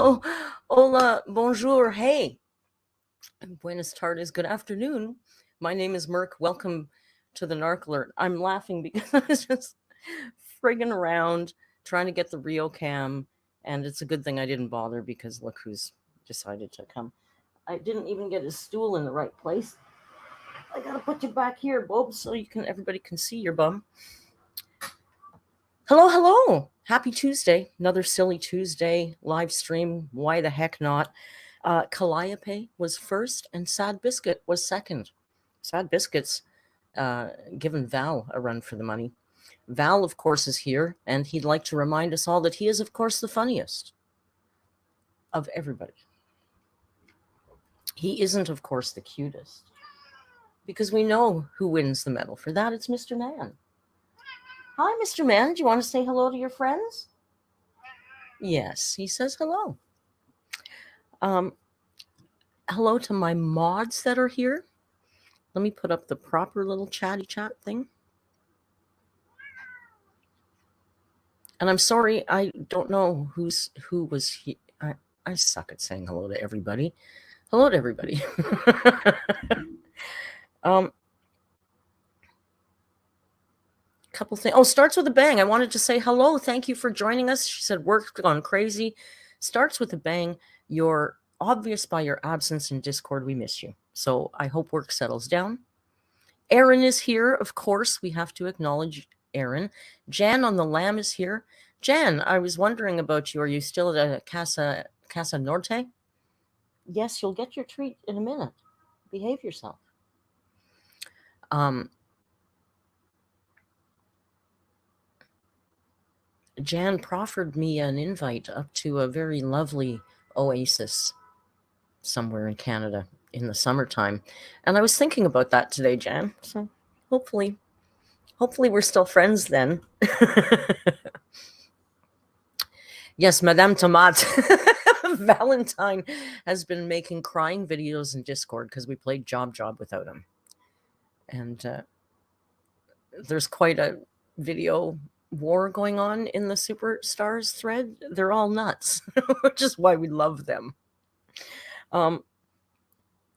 Hello, hola, bonjour, hey, buenas tardes, good afternoon. My name is Merc. Welcome to the Narc Alert. I'm laughing because I was just friggin' around trying to get the Rio cam, and it's a good thing I didn't bother because look who's decided to come. I didn't even get his stool in the right place. I gotta put you back here, Bob, so everybody can see your bum. Hello. Happy Tuesday. Another silly Tuesday live stream. Why the heck not? Calliope was first and Sad Biscuit was second. Sad Biscuit's given Val a run for the money. Val, of course, is here, and he'd like to remind us all that he is, of course, the funniest of everybody. He isn't, of course, the cutest, because we know who wins the medal. For that, it's Mr. Man. Hi, Mr. Man. Do you want to say hello to your friends? Yes, he says hello. Hello to my mods that are here. Let me put up the proper little chatty chat thing. And I'm sorry, I don't know who was here. I suck at saying hello to everybody. Hello to everybody. Couple things. Oh, starts with a bang. I wanted to say hello. Thank you for joining us. She said work's gone crazy. Starts with a bang. You're obvious by your absence in Discord. We miss you. So I hope work settles down. Aaron is here. Of course, we have to acknowledge Aaron. Jan on the Lamb is here. Jan, I was wondering about you. Are you still at Casa Norte? Yes, you'll get your treat in a minute. Behave yourself. Jan proffered me an invite up to a very lovely oasis somewhere in Canada in the summertime. And I was thinking about that today, Jan. So hopefully we're still friends then. Yes, Madame Tomate. Valentine has been making crying videos in Discord because we played Job without him. And there's quite a video war going on in the Superstars thread. They're all nuts, which is why we love them.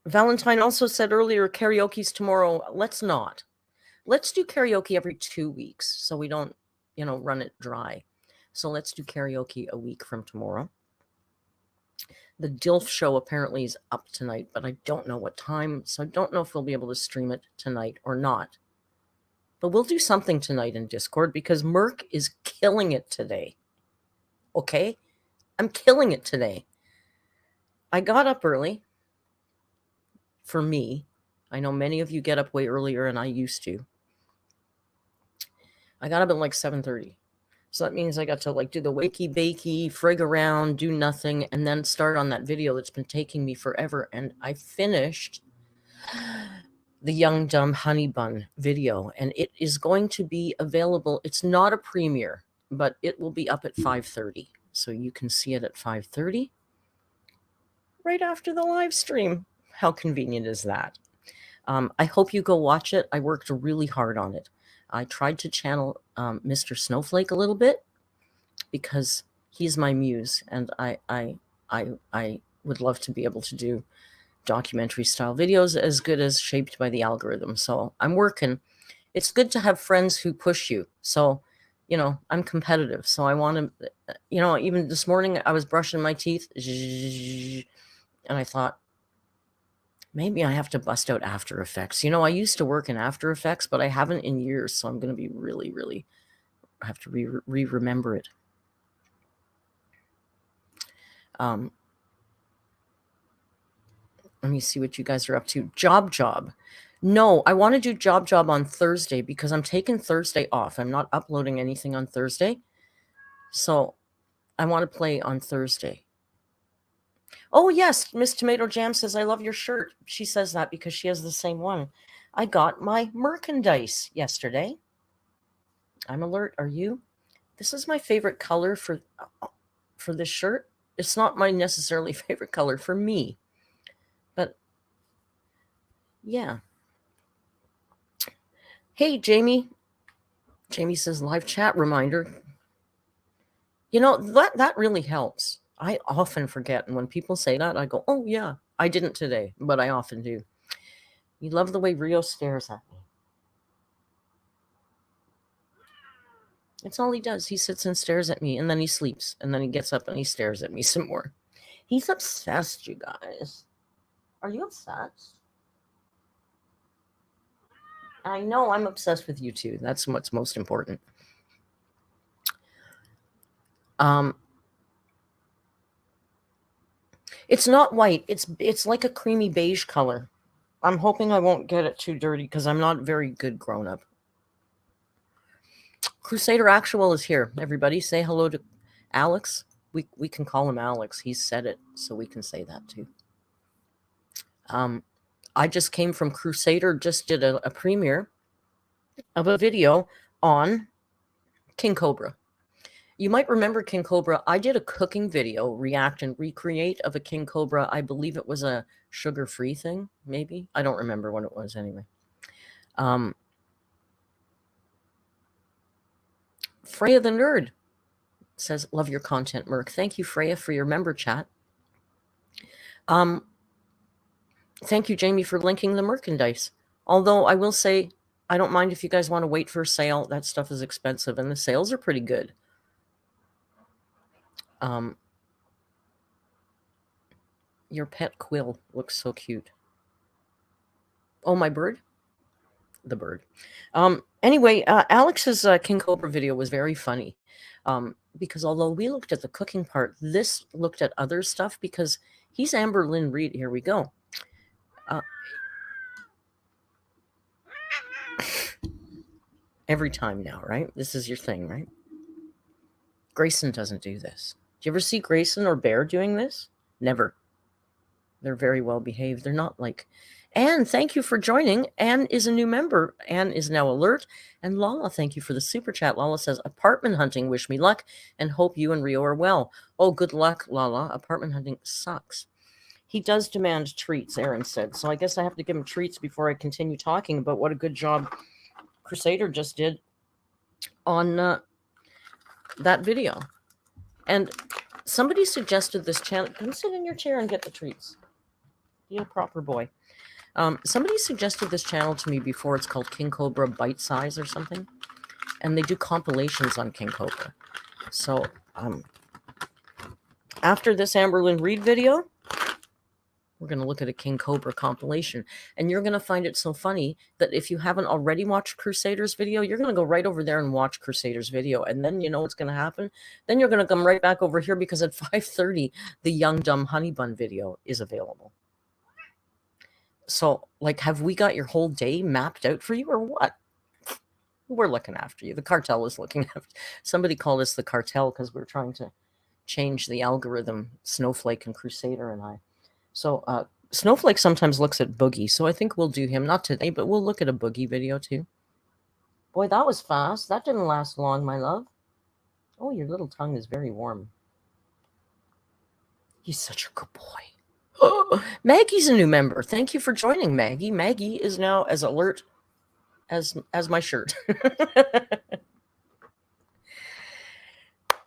Valentine also said earlier, karaoke's tomorrow. Let's not. Let's do karaoke every 2 weeks so we don't, run it dry. So let's do karaoke a week from tomorrow. The DILF show apparently is up tonight, but I don't know what time, so I don't know if we'll be able to stream it tonight or not. But we'll do something tonight in Discord because Merc is killing it today. Okay? I'm killing it today. I got up early. For me. I know many of you get up way earlier, and I used to. I got up at like 7:30. So that means I got to do the wakey bakey, frig around, do nothing, and then start on that video that's been taking me forever. And I finished the Young Dumb Honey Bun video, and it is going to be available. It's not a premiere, but it will be up at 5:30. So you can see it at 5:30 right after the live stream. How convenient is that? I hope you go watch it. I worked really hard on it. I tried to channel Mr. Snowflake a little bit because he's my muse, and I would love to be able to do documentary style videos as good as shaped by the algorithm. So I'm working. It's good to have friends who push you. So, I'm competitive. So I want to, even this morning I was brushing my teeth and I thought, maybe I have to bust out After Effects. I used to work in After Effects, but I haven't in years. So I'm going to be really, I have to remember it. Let me see what you guys are up to. Job. No, I want to do Job on Thursday because I'm taking Thursday off. I'm not uploading anything on Thursday. So I want to play on Thursday. Oh, yes. Miss Tomato Jam says, I love your shirt. She says that because she has the same one. I got my merchandise yesterday. I'm alert. Are you? This is my favorite color for this shirt. It's not my necessarily favorite color for me. But, yeah. Hey, Jamie. Jamie says, live chat reminder. That really helps. I often forget. And when people say that, I go, oh, yeah, I didn't today, but I often do. You love the way Rio stares at me. It's all he does. He sits and stares at me, and then he sleeps, and then he gets up and he stares at me some more. He's obsessed, you guys. Are you obsessed? I know I'm obsessed with you too. That's what's most important. It's not white. It's like a creamy beige color. I'm hoping I won't get it too dirty because I'm not very good grown up. Crusader Actual is here. Everybody say hello to Alex. We can call him Alex. He's said it, so we can say that too. I just came from Crusader, just did a premiere of a video on King Cobra. You might remember King Cobra. I did a cooking video, react and recreate of a King Cobra. I believe it was a sugar-free thing, maybe. I don't remember what it was anyway. Freya the Nerd says, love your content, Merc. Thank you, Freya, for your member chat. Thank you, Jamie, for linking the merchandise. Although I will say, I don't mind if you guys want to wait for a sale. That stuff is expensive, and the sales are pretty good. Your pet quill looks so cute. Oh, my bird? The bird. Anyway, Alex's King Cobra video was very funny. Because although we looked at the cooking part, this looked at other stuff because he's Amberlynn Reid. Here we go. Every time now, right? This is your thing, right? Grayson doesn't do this. Do you ever see Grayson or Bear doing this? Never. They're very well behaved. They're not like... Anne, thank you for joining. Anne is a new member. Anne is now alert. And Lala, thank you for the super chat. Lala says, apartment hunting, wish me luck, and hope you and Rio are well. Oh, good luck, Lala. Apartment hunting sucks. He does demand treats, Aaron said. So I guess I have to give him treats before I continue talking about what a good job Crusader just did on that video. And somebody suggested this channel. Can you sit in your chair and get the treats? Be a proper boy. Somebody suggested this channel to me before. It's called King Cobra Bite Size or something. And they do compilations on King Cobra. So after this Amberlynn Reid video, we're going to look at a King Cobra compilation. And you're going to find it so funny that if you haven't already watched Crusader's video, you're going to go right over there and watch Crusader's video. And then you know what's going to happen? Then you're going to come right back over here because at 5:30, the Young Dumb Honey Bun video is available. So, like, have we got your whole day mapped out for you or what? We're looking after you. The cartel is looking after you. Somebody called us the cartel because we're trying to change the algorithm, Snowflake and Crusader and I. So Snowflake sometimes looks at Boogie, so I think we'll do him. Not today, but we'll look at a Boogie video too. Boy, that was fast. That didn't last long, my love. Oh, your little tongue is very warm. He's such a good boy. Maggie's a new member. Thank you for joining, Maggie. Maggie is now as alert as my shirt.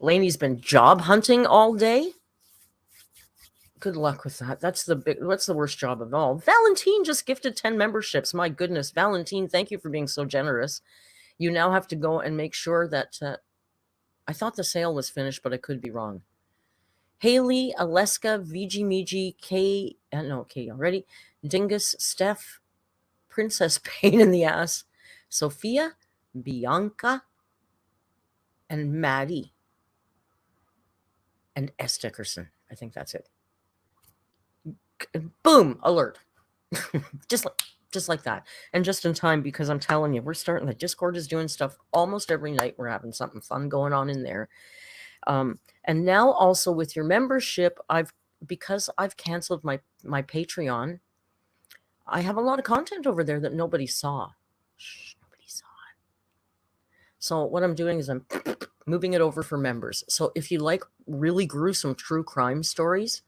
Lainey's been job hunting all day. Good luck with that. That's the worst job of all. Valentine just gifted 10 memberships. My goodness, Valentine, thank you for being so generous. You now have to go and make sure that I thought the sale was finished, but I could be wrong. Haley, Aleska, Viji Miji, Kay already, Dingus, Steph, Princess Pain in the Ass, Sophia, Bianca, and Maddie, and S. Dickerson. I think that's it. Boom, alert. just like that. And just in time, because I'm telling you, we're starting, the Discord is doing stuff almost every night. We're having something fun going on in there. And now also with your membership, because I've canceled my Patreon, I have a lot of content over there that nobody saw. Nobody saw it. So what I'm doing is I'm moving it over for members. So if you like really gruesome true crime stories,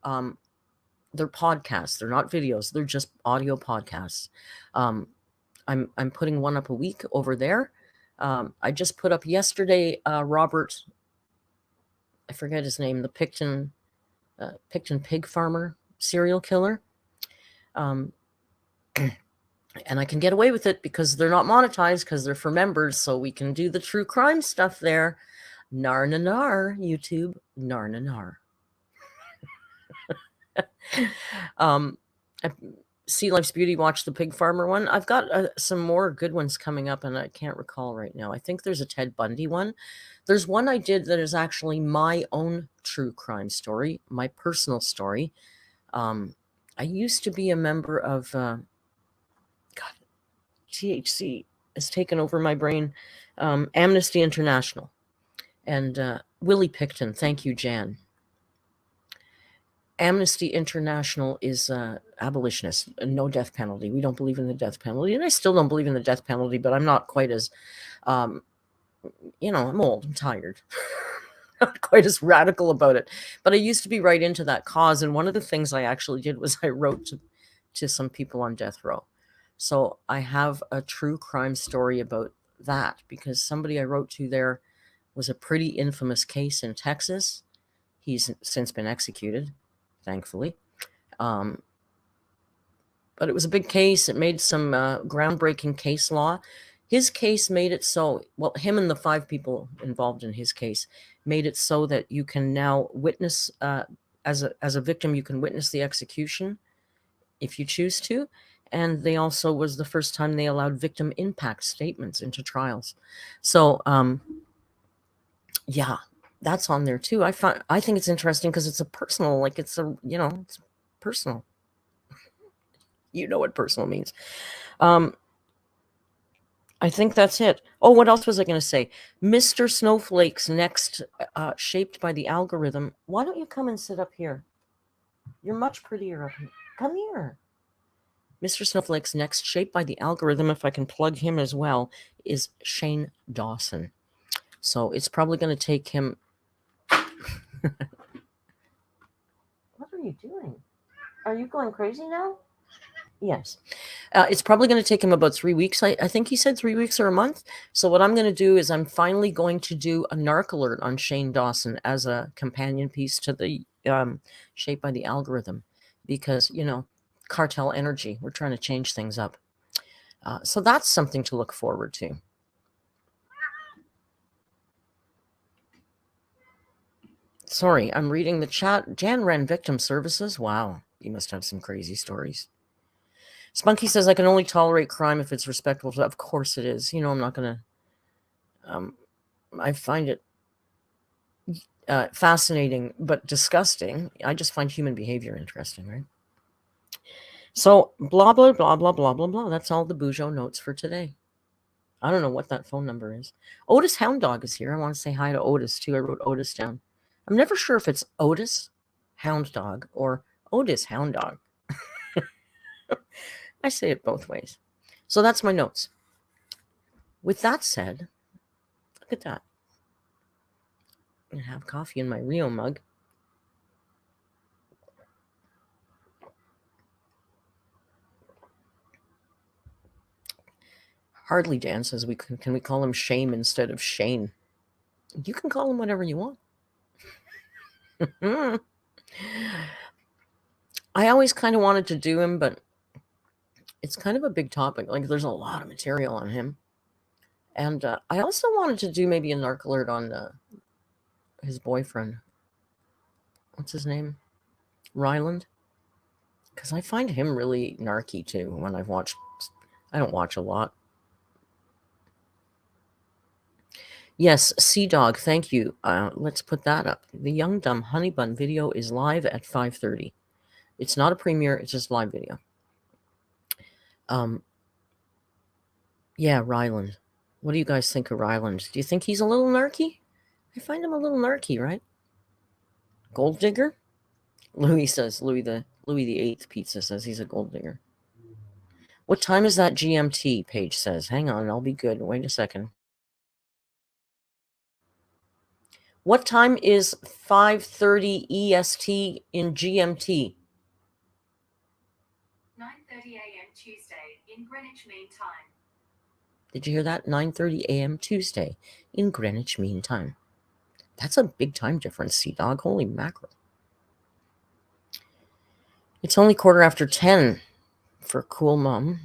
they're podcasts. They're not videos. They're just audio podcasts. I'm putting one up a week over there. I just put up yesterday Robert I forget his name, the Picton pig farmer serial killer. And I can get away with it because they're not monetized, because they're for members, so we can do the true crime stuff there. Nar na nar, YouTube. Nar na nar. Sea Life's Beauty watched the pig farmer one. I've got some more good ones coming up, and I can't recall right now. I think there's a Ted Bundy one. There's one I did that is actually my own true crime story, my personal story. I used to be a member of, God, THC has taken over my brain, Amnesty International. And Willie Picton, thank you, Jan. Amnesty International is abolitionist, no death penalty. We don't believe in the death penalty, and I still don't believe in the death penalty, but I'm not quite as, I'm old, I'm tired. Not quite as radical about it. But I used to be right into that cause, and one of the things I actually did was I wrote to some people on death row. So I have a true crime story about that, because somebody I wrote to there was a pretty infamous case in Texas. He's since been executed, thankfully. But it was a big case. It made some groundbreaking case law. His case made it so, well, him and the 5 people involved in his case made it so that you can now witness, as a victim, you can witness the execution if you choose to. And they also was the first time they allowed victim impact statements into trials. So, yeah, that's on there too. I think it's interesting because it's a personal, like it's it's personal. You know what personal means. I think that's it. Oh, what else was I going to say? Mr. Snowflake's next, shaped by the algorithm. Why don't you come and sit up here? You're much prettier up here. Come here. Mr. Snowflake's next, shaped by the algorithm, if I can plug him as well, is Shane Dawson. So it's probably going to take him... What are you doing? Are you going crazy now? Yes. It's probably going to take him about 3 weeks. I think he said 3 weeks or a month. So what I'm going to do is I'm finally going to do a narc alert on Shane Dawson as a companion piece to the Shaped by the Algorithm, because, cartel energy. We're trying to change things up. So that's something to look forward to. Sorry, I'm reading the chat. Jan ran victim services. Wow, you must have some crazy stories. Spunky says, I can only tolerate crime if it's respectable. Of course it is. I'm not going to... I find it fascinating, but disgusting. I just find human behavior interesting, right? So, blah, blah, blah, blah, blah, blah, blah. That's all the Bujo notes for today. I don't know what that phone number is. Otis Hound Dog is here. I want to say hi to Otis, too. I wrote Otis down. I'm never sure if it's Otis Hound Dog or Otis Hound Dog. I say it both ways. So that's my notes. With that said, look at that. I'm going to have coffee in my Rio mug. Hardly Dan says, can we call him Shame instead of Shane? You can call him whatever you want. I always kind of wanted to do him, but it's kind of a big topic. Like, there's a lot of material on him. And I also wanted to do maybe a narc alert on his boyfriend. What's his name? Ryland. Because I find him really narky, too, when I've watched... I don't watch a lot. Yes, Sea Dog, thank you. Let's put that up. The Young Dumb Honey Bun video is live at 5:30. It's not a premiere, it's just live video. Yeah, Ryland. What do you guys think of Ryland? Do you think he's a little narky? I find him a little narky, right? Gold digger? Louis says, Louis the 8th pizza says he's a gold digger. What time is that GMT? Paige says. Hang on, I'll be good. Wait a second. What time is 5:30 EST in GMT? 9:30 a.m. Tuesday in Greenwich Mean Time. Did you hear that? 9:30 a.m. Tuesday in Greenwich Mean Time. That's a big time difference, Sea Dog. Holy mackerel. It's only 10:15 for Cool Mom.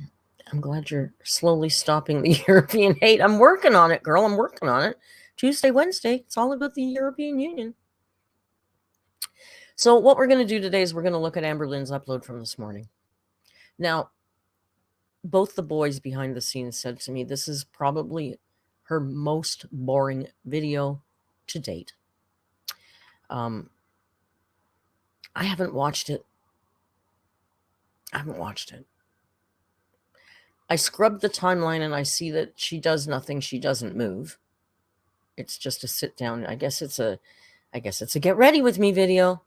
I'm glad you're slowly stopping the European hate. I'm working on it, girl. I'm working on it. Tuesday, Wednesday, it's all about the European Union. So what we're going to do today is we're going to look at Amberlynn's upload from this morning. Now, both the boys behind the scenes said to me, this is probably her most boring video to date. I haven't watched it. I scrubbed the timeline and I see that she does nothing. She doesn't move. It's just a sit down. I guess it's a get ready with me video.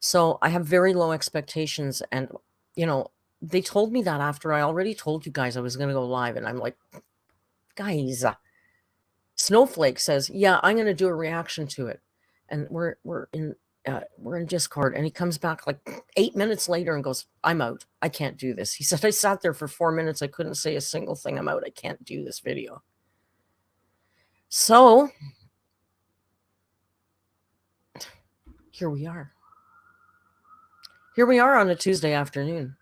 So I have very low expectations. And, you know, they told me that after I already told you guys I was going to go live. And I'm like, guys, Snowflake says, yeah, I'm going to do a reaction to it. And we're in Discord, and he comes back like 8 minutes later and goes, I'm out. I can't do this. He said, I sat there for 4 minutes. I couldn't say a single thing. I'm out. I can't do this video. So here we are. Here we are on a Tuesday afternoon.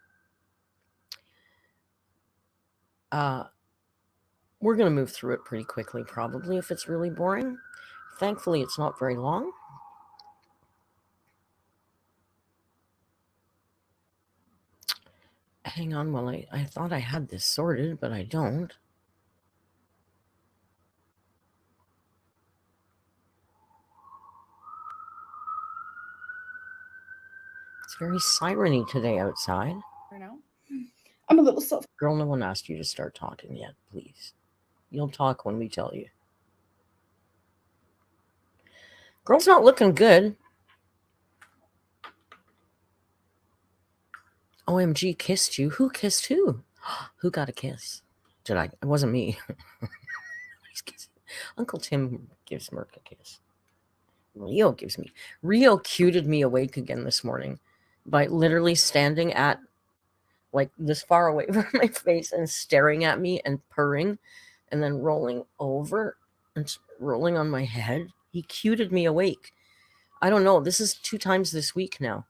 We're going to move through it pretty quickly, probably, if it's really boring. Thankfully, it's not very long. Hang on while I thought I had this sorted, but I don't. It's very siren-y today outside. Now. I'm a little soft. Girl, no one asked you to start talking yet, please. You'll talk when we tell you. Girl's not looking good. OMG kissed you. Who kissed who? Who got a kiss? Did I? It wasn't me. Uncle Tim gives Merc a kiss. Rio cuted me awake again this morning by literally standing at like this far away from my face and staring at me and purring and then rolling over and rolling on my head. He cuted me awake. I don't know. This is 2 times this week now.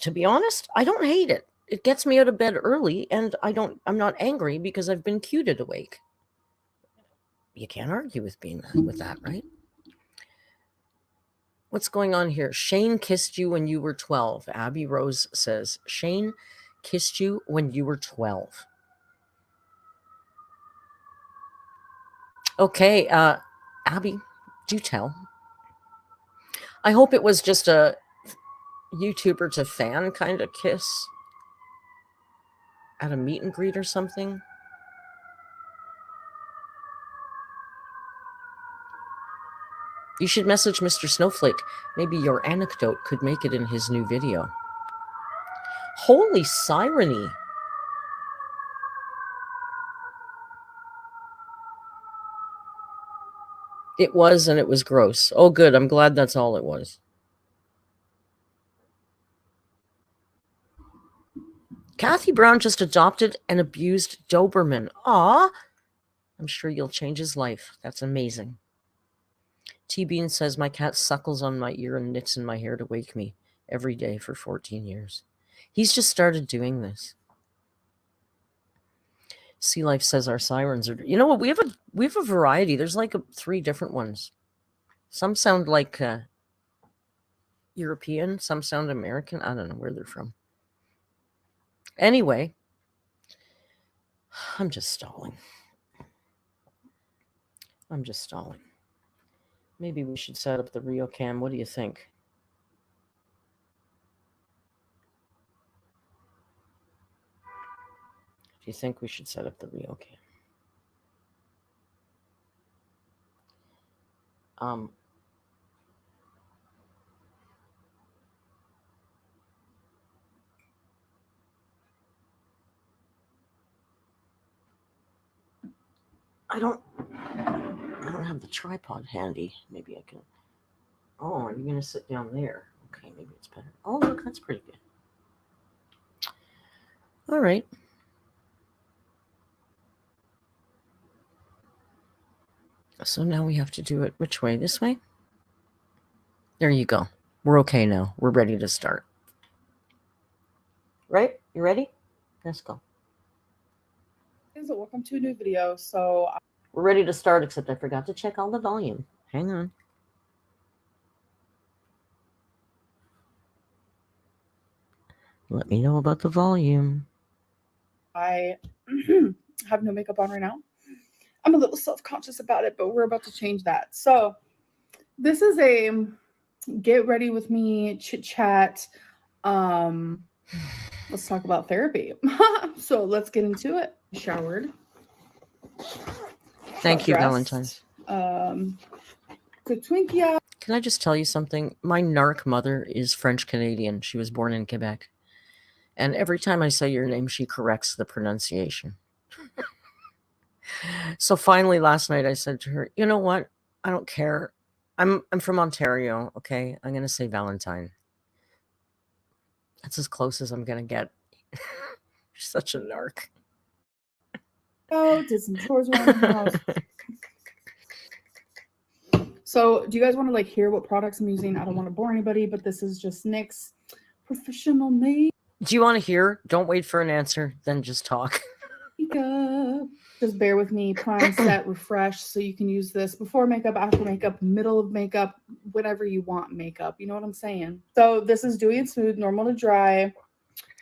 To be honest, I don't hate it. It gets me out of bed early, and I'm not angry because I've been cuted awake. You can't argue with that, right? What's going on here? Shane kissed you when you were 12. Abby Rose says, Shane kissed you when you were 12. Okay, Abby, do tell. I hope it was just a YouTuber to fan kind of kiss at a meet and greet or something. You should message Mr. Snowflake. Maybe your anecdote could make it in his new video. Holy siren-y. It was, and it was gross. Oh, good. I'm glad that's all it was. Kathy Brown just adopted and abused Doberman. Aw. I'm sure you'll change his life. That's amazing. T-Bean says, my cat suckles on my ear and knits in my hair to wake me every day for 14 years. He's just started doing this. Sea Life says our sirens are... You know what? We have a variety. There's like 3 different ones. Some sound like European. Some sound American. I don't know where they're from. Anyway, I'm just stalling. Maybe we should set up the Rio cam. What do you think? Do you think we should set up the Rio cam? I don't have the tripod handy. Maybe I can. Oh, are you going to sit down there? Okay, maybe it's better. Oh, look, that's pretty good. All right. So now we have to do it which way? This way? There you go. We're okay now. We're ready to start. Right? You ready? Let's go. Welcome to a new video. So We're ready to start, except I forgot to check all the volume. Hang on. Let me know about the volume. I have no makeup on right now. I'm a little self-conscious about it, but we're about to change that. So this is a get ready with me chit chat. Let's talk about therapy. So let's get into it. Showered. Thank you, Dressed. Valentine's. Good Twinkie out. Can I just tell you something? My narc mother is French-Canadian. She was born in Quebec. And every time I say your name, she corrects the pronunciation. So finally last night I said to her, you know what? I don't care. I'm from Ontario, okay? I'm going to say Valentine. That's as close as I'm going to get. You're such a narc. Oh, did some chores around the house. So do you guys want to like hear what products I'm using? I don't want to bore anybody, but this is just NYX professional makeup. Do you want to hear? Don't wait for an answer, then just talk. Just bear with me. Prime, set, refresh. So you can use this before makeup, after makeup, middle of makeup, whenever you want makeup. You know what I'm saying? So this is Dewy and Smooth, normal to dry,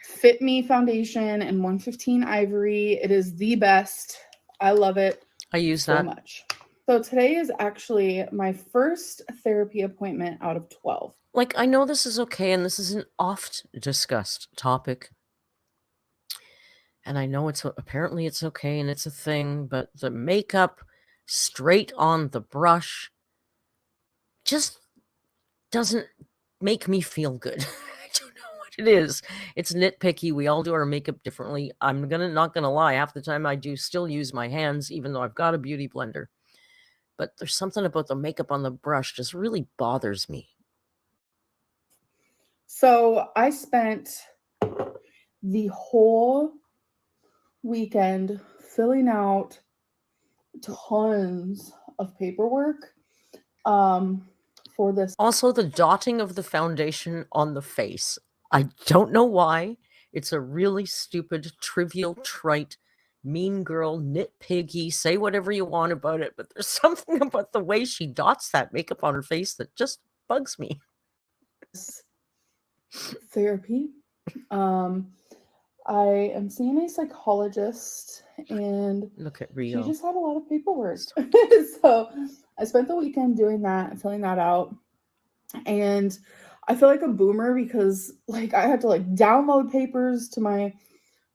Fit Me foundation and 115 Ivory. It is the best. I love it. I use so that much. So today is actually my first therapy appointment out of 12. Like, I know this is okay, and this is an oft discussed topic. And I know apparently it's okay and it's a thing, but the makeup straight on the brush just doesn't make me feel good. I don't know what it is. It's nitpicky. We all do our makeup differently. I'm not gonna lie. Half the time I do still use my hands, even though I've got a beauty blender. But there's something about the makeup on the brush just really bothers me. So I spent the whole weekend filling out tons of paperwork for this. Also, the dotting of the foundation on the face. I don't know why. It's a really stupid, trivial, trite, mean girl, nitpicky, say whatever you want about it, but there's something about the way she dots that makeup on her face that just bugs me. Therapy. I am seeing a psychologist, and Look at she Rio. just had a lot of paperwork. So I spent the weekend doing that and filling that out. And I feel like a boomer because like I had to like download papers to my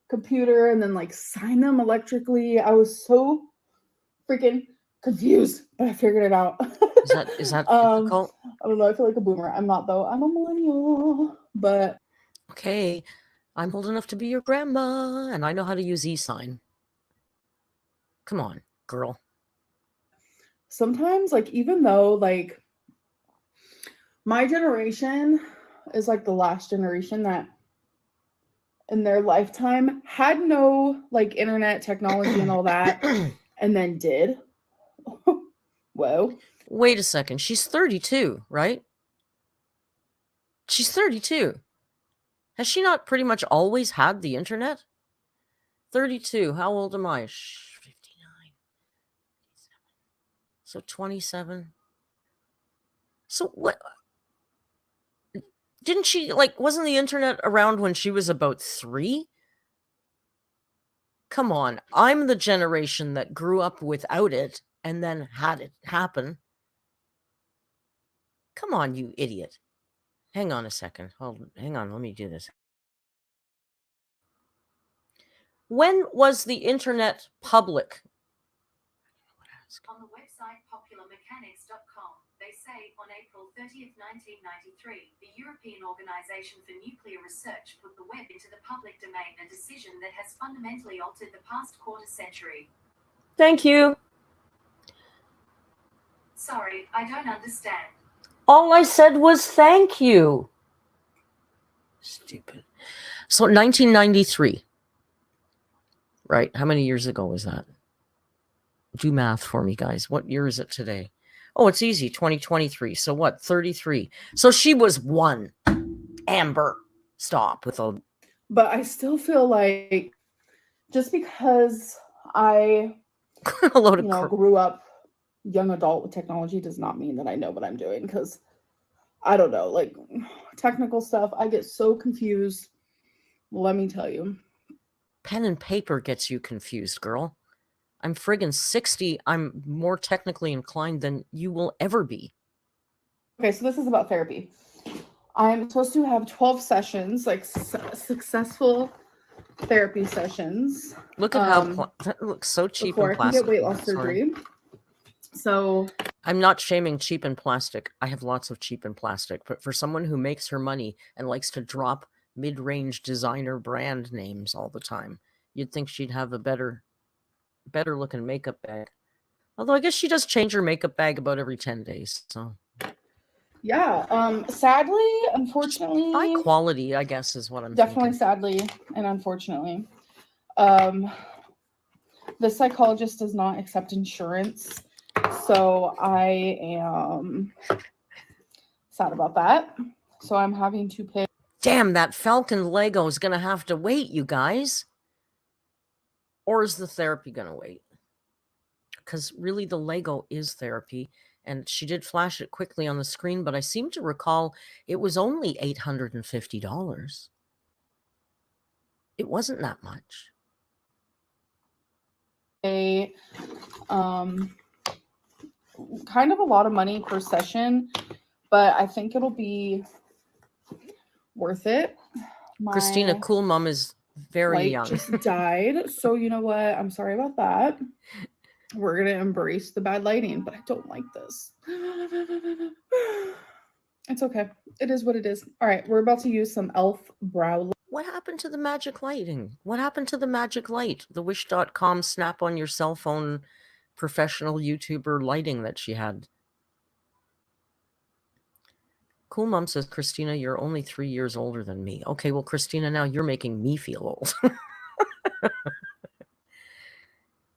computer and then like sign them electrically. I was so freaking confused, but I figured it out. Is that difficult? I don't know. I feel like a boomer. I'm not though. I'm a millennial, but okay. I'm old enough to be your grandma, and I know how to use e-sign. Come on, girl. sometimes like even though like my generation is like the last generation that in their lifetime had no like internet technology and all that and then did. Whoa. Wait a second. She's 32, right? She's 32. Has she not pretty much always had the internet? 32. How old am I? 59. So 27. So what? Didn't she, like, wasn't the internet around when she was about 3? Come on. I'm the generation that grew up without it and then had it happen. Come on, you idiot. Hang on a second. Hang on. Let me do this. When was the internet public? On the website popularmechanics.com, they say on April 30th, 1993, the European Organization for Nuclear Research put the web into the public domain, a decision that has fundamentally altered the past quarter century. Thank you. Sorry, I don't understand. All I said was thank you. Stupid. So 1993. Right. How many years ago was that? Do math for me, guys. What year is it today? Oh, it's easy. 2023. So what? 33. So she was 1. Amber, stop with a But I still feel like just because I, a load of grew up young adult with technology does not mean that I know what I'm doing, because I don't know, like technical stuff, I get so confused. Let me tell you. pen and paper gets you confused, girl. I'm friggin' 60. I'm more technically inclined than you will ever be. Okay, so this is about therapy. I'm supposed to have 12 sessions, like successful therapy sessions. Look at how that looks so cheap before and I can get plastic. weight loss surgery. So I'm not shaming cheap and plastic. I have lots of cheap and plastic, but for someone who makes her money and likes to drop mid-range designer brand names all the time, you'd think she'd have a better looking makeup bag. Although I guess she does change her makeup bag about every 10 days. So yeah, sadly, unfortunately, high quality, I guess, is what I'm definitely thinking. sadly and unfortunately, the psychologist does not accept insurance, so I am sad about that. So I'm having to pay. Damn, that Falcon Lego is gonna have to wait, you guys. Or is the therapy gonna wait? Because really the Lego is therapy, and she did flash it quickly on the screen, but I seem to recall it was only $850. It wasn't that much. Kind of a lot of money per session, but I think it'll be worth it. Christina, cool mom, is very light young. just died, so you know what? I'm sorry about that. We're gonna embrace the bad lighting, but I don't like this. It's okay. It is what it is. All right, we're about to use some e.l.f. brow. What happened to the magic lighting? What happened to the magic light? The wish.com snap on your cell phone professional YouTuber lighting that she had. Cool mom says, Christina, you're only 3 years older than me. Okay, well, Christina, now you're making me feel old.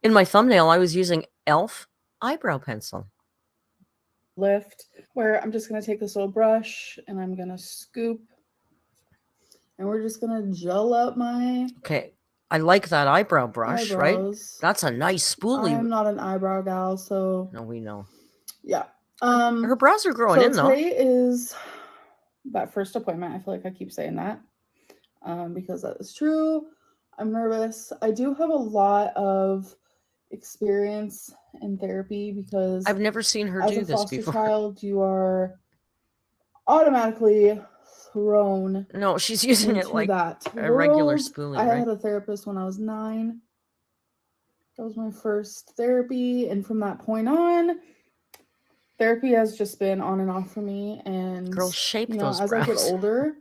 In my thumbnail, I was using e.l.f. eyebrow pencil. Lift, where I'm just going to take this little brush and I'm going to scoop. And we're just going to gel up my... Okay, I like that eyebrow brush, eyebrows. Right? That's a nice spoolie. I'm not an eyebrow gal, so... No, we know. Yeah. Her brows are growing in, though. So today is that first appointment. I feel like I keep saying that because that is true. I'm nervous. I do have a lot of experience in therapy because I've never seen her do this before. As a foster child, you are automatically thrown. No, she's using it like that a regular spoolie. I had a therapist when I was 9. That was my first therapy, and from that point on, therapy has just been on and off for me. And girl, shape those as brows. I get older,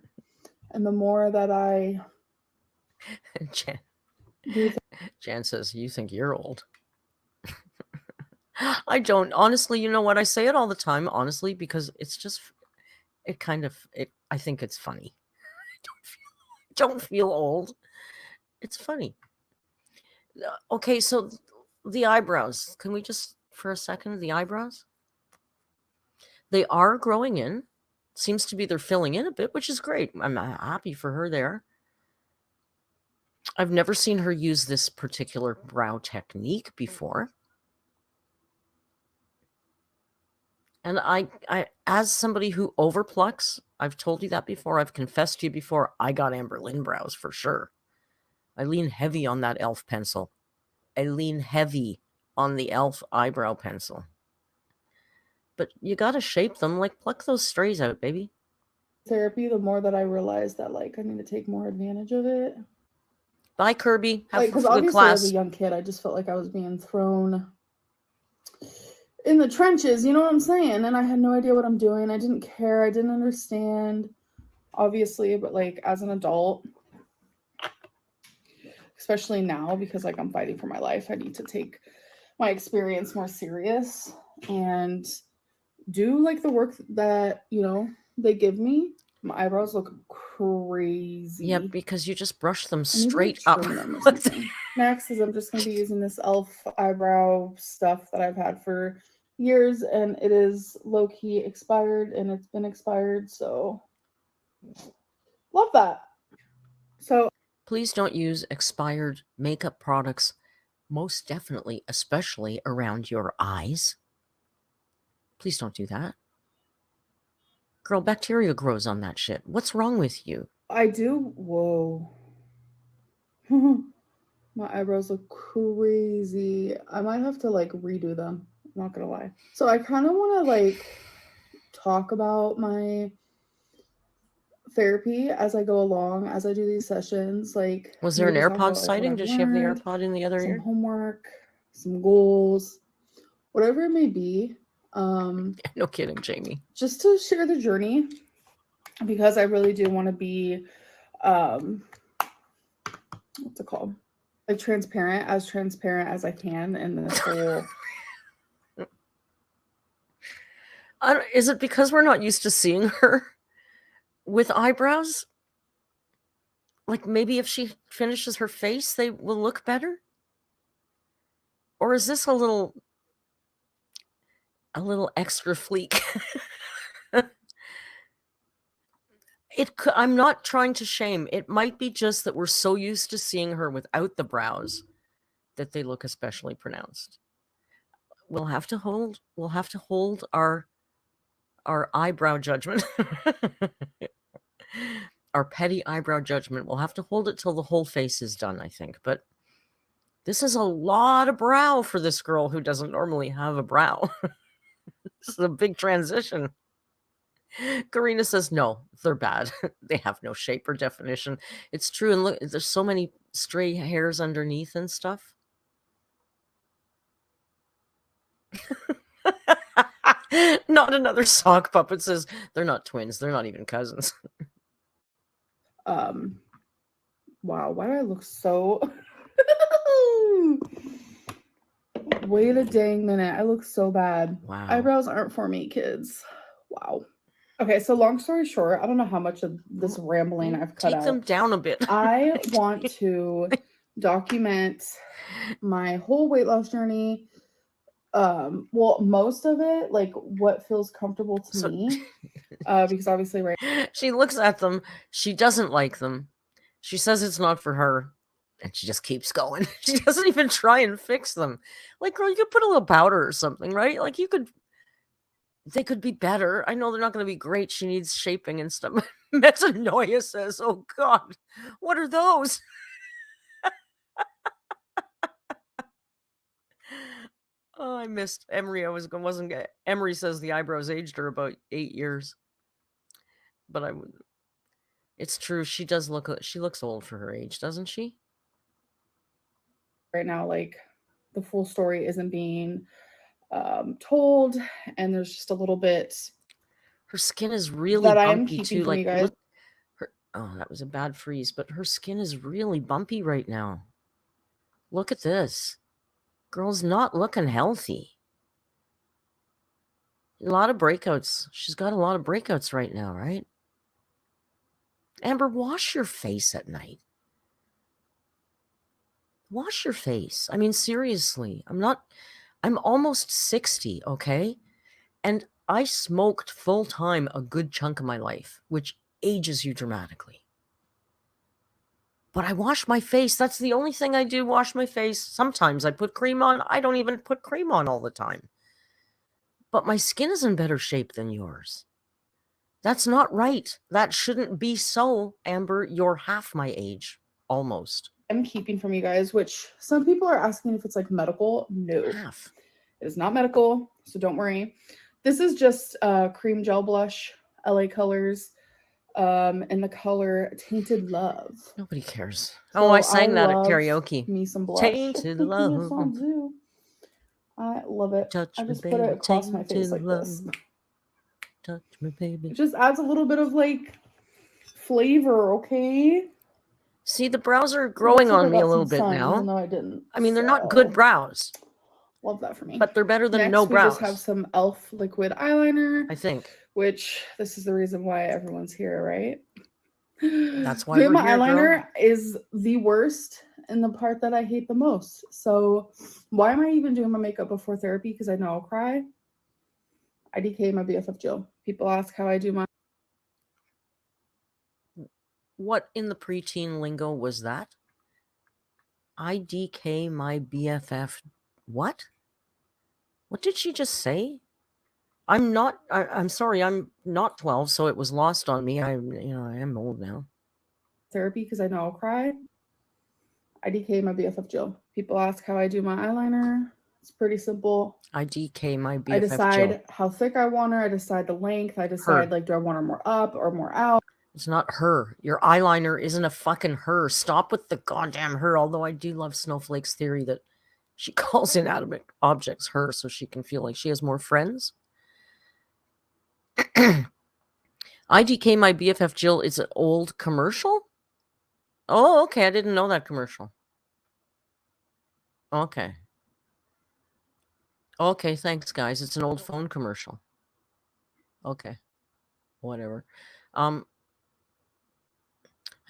and the more that I Jan says, you think you're old. I don't. Honestly, you know what? I say it all the time, honestly, because it's just, I think it's funny. I don't feel old. It's funny. Okay, so the eyebrows. Can we just, for a second, the eyebrows? They are growing in. Seems to be they're filling in a bit, which is great. I'm happy for her there. I've never seen her use this particular brow technique before. And I as somebody who overplucks, I've told you that before, I've confessed to you before, I got Amberlynn brows for sure. I lean heavy on that e.l.f. pencil. I lean heavy on the e.l.f. eyebrow pencil. But you gotta shape them, like pluck those strays out, baby. Therapy, the more that I realize that like I need to take more advantage of it. Bye, Kirby. Have because a good obviously class. As a young kid, I just felt like I was being thrown in the trenches, you know what I'm saying? And I had no idea what I'm doing. I didn't care. I didn't understand, obviously, but like as an adult, especially now, because like I'm fighting for my life, I need to take my experience more serious and do like the work that, they give me. My eyebrows look crazy. Yeah, because you just brush them straight up. Next is I'm just going to be using this e.l.f. eyebrow stuff that I've had for years, and it is low-key expired, and it's been expired, so love that. So Please don't use expired makeup products, most definitely, especially around your eyes. Please don't do that. Girl, bacteria grows on that shit. What's wrong with you? I do. Whoa. My eyebrows look crazy. I might have to like redo them. I'm not gonna lie. So I kind of want to like talk about my therapy as I go along, as I do these sessions. Like, Was there an maybe talk AirPod about, like, what sighting? I've Does she have the learned, AirPod in the other some ear? homework, some goals, whatever it may be. No kidding, Jamie. Just to share the journey, because I really do want to be, what's it called? Like transparent as I can in this whole. Is it because we're not used to seeing her with eyebrows? Like maybe if she finishes her face, they will look better? Or is this a little extra fleek? I'm not trying to shame. It might be just that we're so used to seeing her without the brows that they look especially pronounced. We'll have to hold our eyebrow judgment. Our petty eyebrow judgment. We'll have to hold it till the whole face is done, I think. But this is a lot of brow for this girl who doesn't normally have a brow. This is a big transition. Karina says, no, they're bad. They have no shape or definition. It's true. And look, there's so many stray hairs underneath and stuff. Not another sock puppet says they're not twins. They're not even cousins. Wow, why do I look so... Wait a dang minute. I look so bad. Wow. Eyebrows aren't for me, kids. Wow. Okay, so long story short, I don't know how much of this rambling I've cut out. Take them down a bit. I want to document my whole weight loss journey. Well, most of it, like what feels comfortable to me. Because obviously, right. She looks at them. She doesn't like them. She says it's not for her. And she just keeps going. She doesn't even try and fix them. Like, girl, you could put a little powder or something, right? Like, they could be better. I know they're not going to be great. She needs shaping and stuff. Metanoia says, oh, God, what are those? Oh, I missed Emery. Emery says the eyebrows aged her about 8 years. But it's true. She looks old for her age, doesn't she? Right now, like the full story isn't being told, and there's just a little bit. Her skin is really that I am bumpy keeping too. from Like, you guys. oh, that was a bad freeze. But her skin is really bumpy right now. Look at this. Girl's not looking healthy. A lot of breakouts. She's got a lot of breakouts right now, right? Amber, wash your face at night. Wash your face. I mean, seriously. I'm almost 60, okay? And I smoked full time a good chunk of my life, which ages you dramatically. But I wash my face. That's the only thing I do, wash my face. Sometimes I put cream on. I don't even put cream on all the time. But my skin is in better shape than yours. That's not right. That shouldn't be so, Amber. You're half my age, almost. I'm keeping from you guys, which some people are asking if it's like medical. No, Half. It is not medical, so don't worry. This is just cream gel blush, LA Colors, in the color Tainted Love. Nobody cares. So I sang that at love karaoke. Me some blush. Tainted Love. I love it. Touch I me, just baby. put it across my face like love. this. Touch me, baby. It just adds a little bit of like flavor, okay? See, the brows are growing on me a little bit now. Even though I didn't. I mean, they're not good brows. Love that for me. But they're better than Next, no brows. We just have some e.l.f. liquid eyeliner. I think. Which, this is the reason why everyone's here, right? That's why we're my here, eyeliner girl. is the worst and the part that I hate the most. So why am I even doing my makeup before therapy? Because I know I'll cry. IDK my BFF Jill. People ask how I do my. What in the preteen lingo was that? IDK my BFF. What? What did she just say? I'm sorry, I'm not 12, so it was lost on me. I am old now. Therapy because I know I'll cry. IDK my BFF Jill. People ask how I do my eyeliner. It's pretty simple. IDK my BFF I decide Jill. how thick I want her. I decide the length. I decide do I want her more up or more out. It's not her. Your eyeliner isn't a fucking her. Stop with the goddamn her. Although I do love Snowflake's theory that she calls inanimate objects her so she can feel like she has more friends. IDK my BFF Jill is an old commercial? Oh, okay. I didn't know that commercial. Okay. Okay, thanks, guys. It's an old phone commercial. Okay. Whatever. I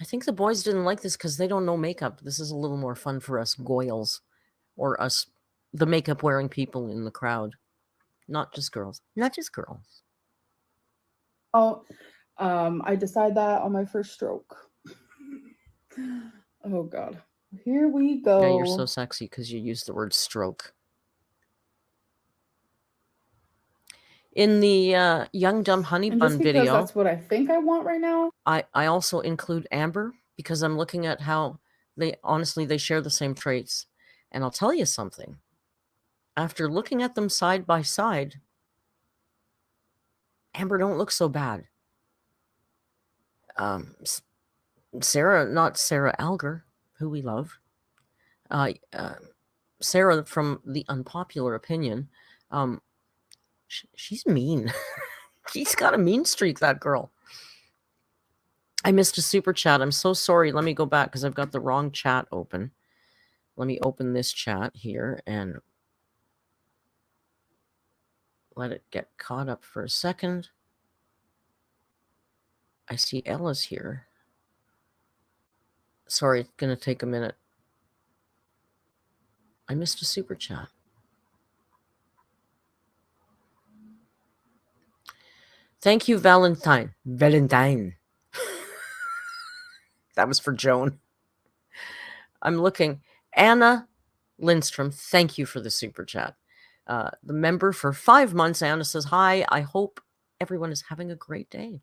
think the boys didn't like this because they don't know makeup. This is a little more fun for us goyles. Or us, the makeup-wearing people in the crowd. Not just girls. Not just girls. Oh, I decide that on my first stroke. Oh, God. Here we go. Yeah, you're so sexy because you use the word stroke. In the Young Dumb Honey And Bun just because video, that's what I think I want right now. I also include Amber because I'm looking at how they share the same traits. And I'll tell you something. After looking at them side by side, Amber don't look so bad. Sarah, not Sarah Alger, who we love. Sarah from The Unpopular Opinion. She's mean. She's got a mean streak, that girl. I missed a super chat. I'm so sorry. Let me go back because I've got the wrong chat open. Let me open this chat here and let it get caught up for a second. I see Ella's here. Sorry, it's going to take a minute. I missed a super chat. Thank you, Valentine. Valentine. That was for Joan. I'm looking. Anna Lindstrom, thank you for the super chat. The member for 5 months, Anna says, hi, I hope everyone is having a great day.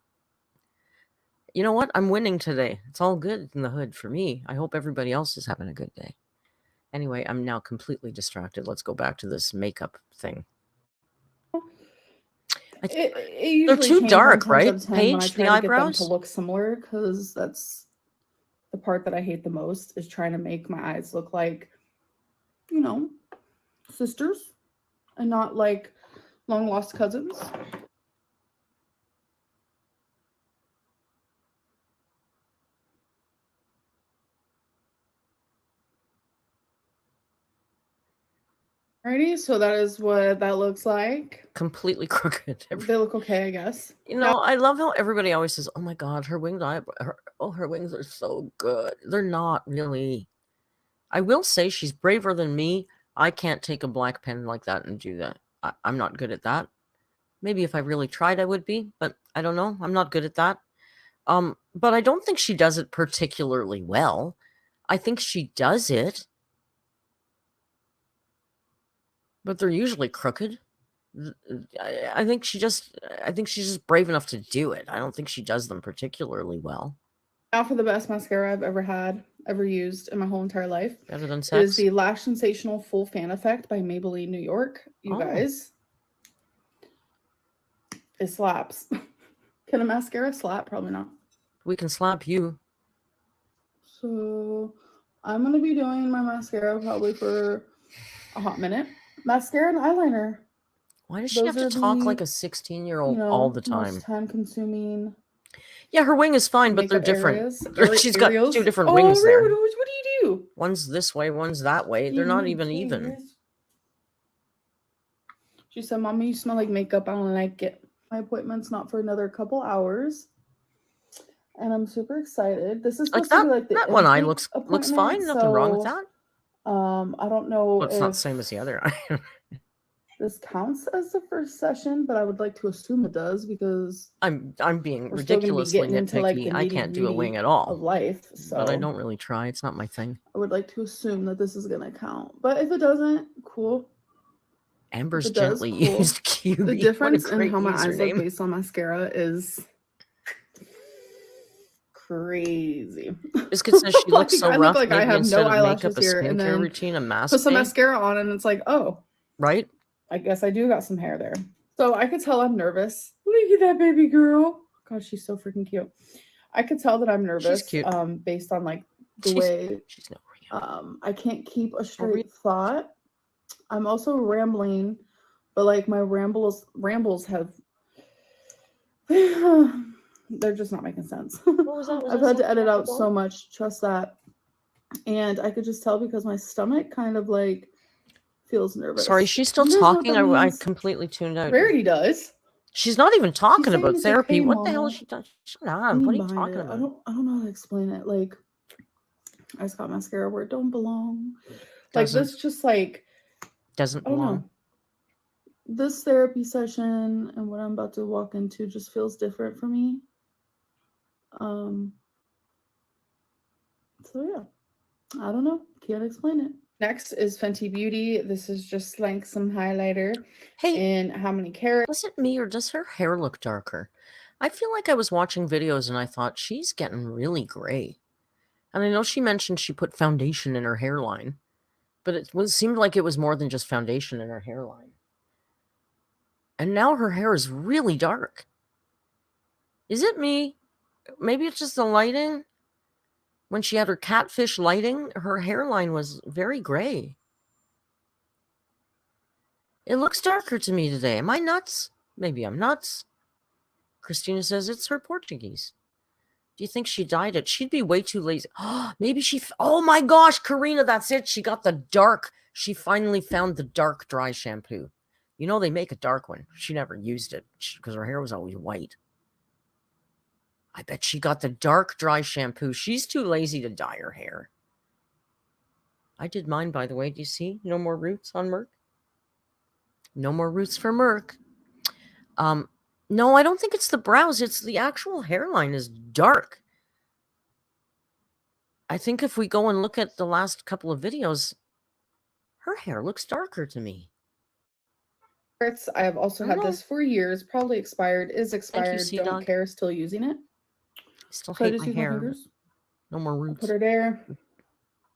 You know what? I'm winning today. It's all good in the hood for me. I hope everybody else is having a good day. Anyway, I'm now completely distracted. Let's go back to this makeup thing. They're too dark, right? Paige, the eyebrows? Get them to look similar because that's the part that I hate the most is trying to make my eyes look like, sisters and not like long lost cousins. Alrighty, so that is what that looks like. Completely crooked. They look okay, I guess. I love how everybody always says, oh my God, her winged her wings are so good. They're not really. I will say she's braver than me. I can't take a black pen like that and do that. I'm not good at that. Maybe if I really tried, I would be, but I don't know. I'm not good at that. But I don't think she does it particularly well. I think she does it, but they're usually crooked. I think she's just brave enough to do it. I don't think she does them particularly well. Now for the best mascara I've ever used in my whole entire life. Better than sex? It is the Lash Sensational Full Fan Effect by Maybelline New York. You guys. It slaps. Can a mascara slap? Probably not. We can slap you. So I'm going to be doing my mascara probably for a hot minute. Mascara and eyeliner. Why does she have to talk like a 16-year-old all the time? Most time-consuming. Yeah, her wing is fine, but they're different. She's got two different wings there. What do you do? One's this way, one's that way. They're not even. She said, Mommy, you smell like makeup. I don't like it. My appointment's not for another couple hours. And I'm super excited. This is supposed to be like the that one eye looks fine. Nothing wrong with that. I don't know. Well, it's not the same as the other eye. This counts as the first session, but I would like to assume it does because I'm being we're still gonna be ridiculously getting into like nitpicky. the I can't do a nitty-gritty wing at of all, life. but I So don't really try. It's not my thing. I would like to assume that this is gonna count. But if it doesn't, cool. Amber's If it does, gently cool. used QB. The What a difference in great how my eyes look username. based on mascara is crazy. Biscuit says she looks Like, so I rough. look like I Maybe have instead no of makeup, eyelashes a here, and skincare then routine, a mask put some day, mascara on, and it's like, oh, right? I guess I do got some hair there. So I could tell I'm nervous. Look at that baby girl. God, she's so freaking cute. I could tell that I'm nervous. She's cute. Based on like the way She's no real. I can't keep a straight thought. I'm also rambling, but like my rambles have they're just not making sense. What was that? Was I've that had to something edit out about? so much, trust that. And I could just tell because my stomach kind of like feels nervous. Sorry, she's still You guys know what talking. that I means? completely tuned out. Rarity does. She's not even talking saying about it's therapy. okay, What the hell Mama. is she talking? Shut I up. mean What are you behind talking it. about? I don't know how to explain it. Like I just got mascara where it don't belong. Like this just like Doesn't I don't belong. know. This therapy session and what I'm about to walk into just feels different for me. So yeah, I don't know. Can't explain it. Next is Fenty Beauty. This is just like some highlighter. Hey, and how many carats? was it me or does her hair look darker? I feel like I was watching videos and I thought she's getting really gray. And I know she mentioned she put foundation in her hairline, but it seemed like it was more than just foundation in her hairline. And now her hair is really dark. Is it me? Maybe it's just the lighting. When she had her catfish lighting, her hairline was very gray. It looks darker to me today. Am I nuts? Maybe I'm nuts. Christina says it's her Portuguese. Do you think she dyed it? She'd be way too lazy. Maybe she... Oh my gosh, Karina, that's it. She got the dark. She finally found the dark dry shampoo. You know they make a dark one. She never used it because her hair was always white. I bet she got the dark dry shampoo. She's too lazy to dye her hair. I did mine, by the way. Do you see? No more roots on Merc. No more roots for Merc. No, I don't think it's the brows. It's the actual hairline is dark. I think if we go and look at the last couple of videos, her hair looks darker to me. I have also had this for years. Probably expired. Is expired. Thank you, don't Dog. care. Still using it. Still So I hate just my use my hair. fingers. No more roots. Put her there.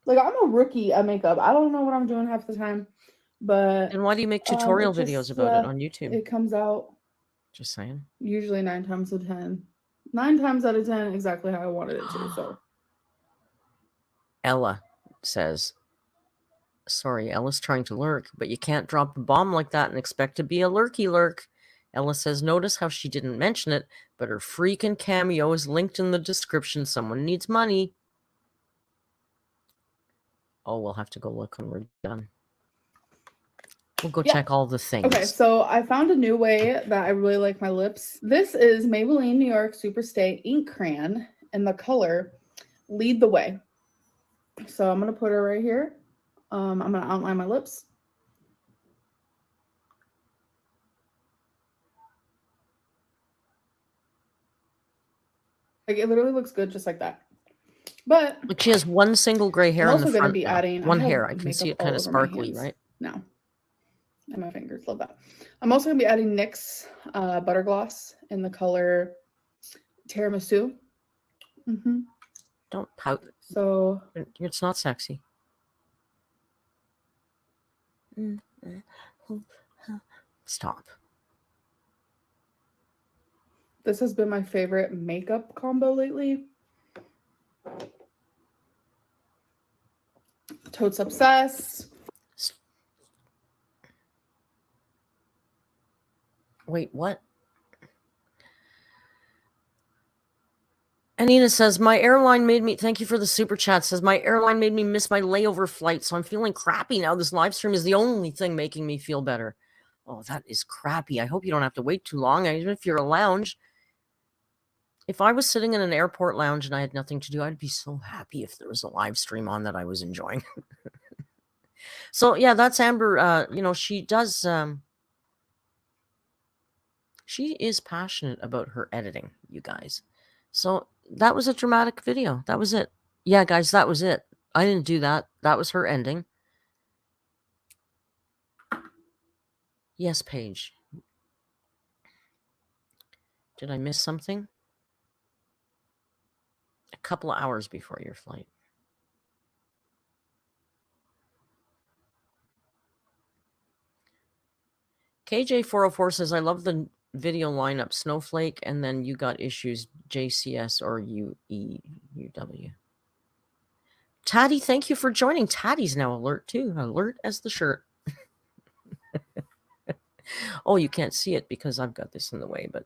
Like I'm a rookie at makeup. I don't know what I'm doing half the time. But And why do you make tutorial it videos just, about it on YouTube? It comes out Just saying. usually 9 times out of 10. 9 times out of 10 exactly how I wanted it to. So Ella says, sorry, Ella's trying to lurk, but you can't drop a bomb like that and expect to be a lurky lurk. Ella says, notice how she didn't mention it, but her freaking cameo is linked in the description. Someone needs money. Oh, we'll have to go look when we're done. We'll go check all the things. Okay, so I found a new way that I really like my lips. This is Maybelline New York Superstay Ink Crayon in the color Lead the Way. So I'm going to put her right here. I'm going to outline my lips. Like it literally looks good just like that. But like she has one single gray hair I'm in the also front. Gonna be adding one hair. I can see it kind of sparkly, right? No. And my fingers, love that. I'm also gonna be adding NYX Butter Gloss in the color Tiramisu. Don't pout. So it's not sexy. Stop. This has been my favorite makeup combo lately. Totes obsessed. Wait, what? Anina says, my airline made me, thank you for the super chat, says, my airline made me miss my layover flight, so I'm feeling crappy now. This live stream is the only thing making me feel better. Oh, that is crappy. I hope you don't have to wait too long, even if you're a lounge. If I was sitting in an airport lounge and I had nothing to do, I'd be so happy if there was a live stream on that I was enjoying. So, yeah, that's Amber. You know, she does She is passionate about her editing, you guys. So that was a dramatic video. That was it. Yeah, guys, that was it. I didn't do that. That was her ending. Yes, Paige. Did I miss something? A couple of hours before your flight. KJ404 says, I love the video lineup, Snowflake, and then you got issues, JCS or UEUW. Taddy, thank you for joining. Taddy's now alert too. Alert as the shirt. Oh, you can't see it because I've got this in the way, but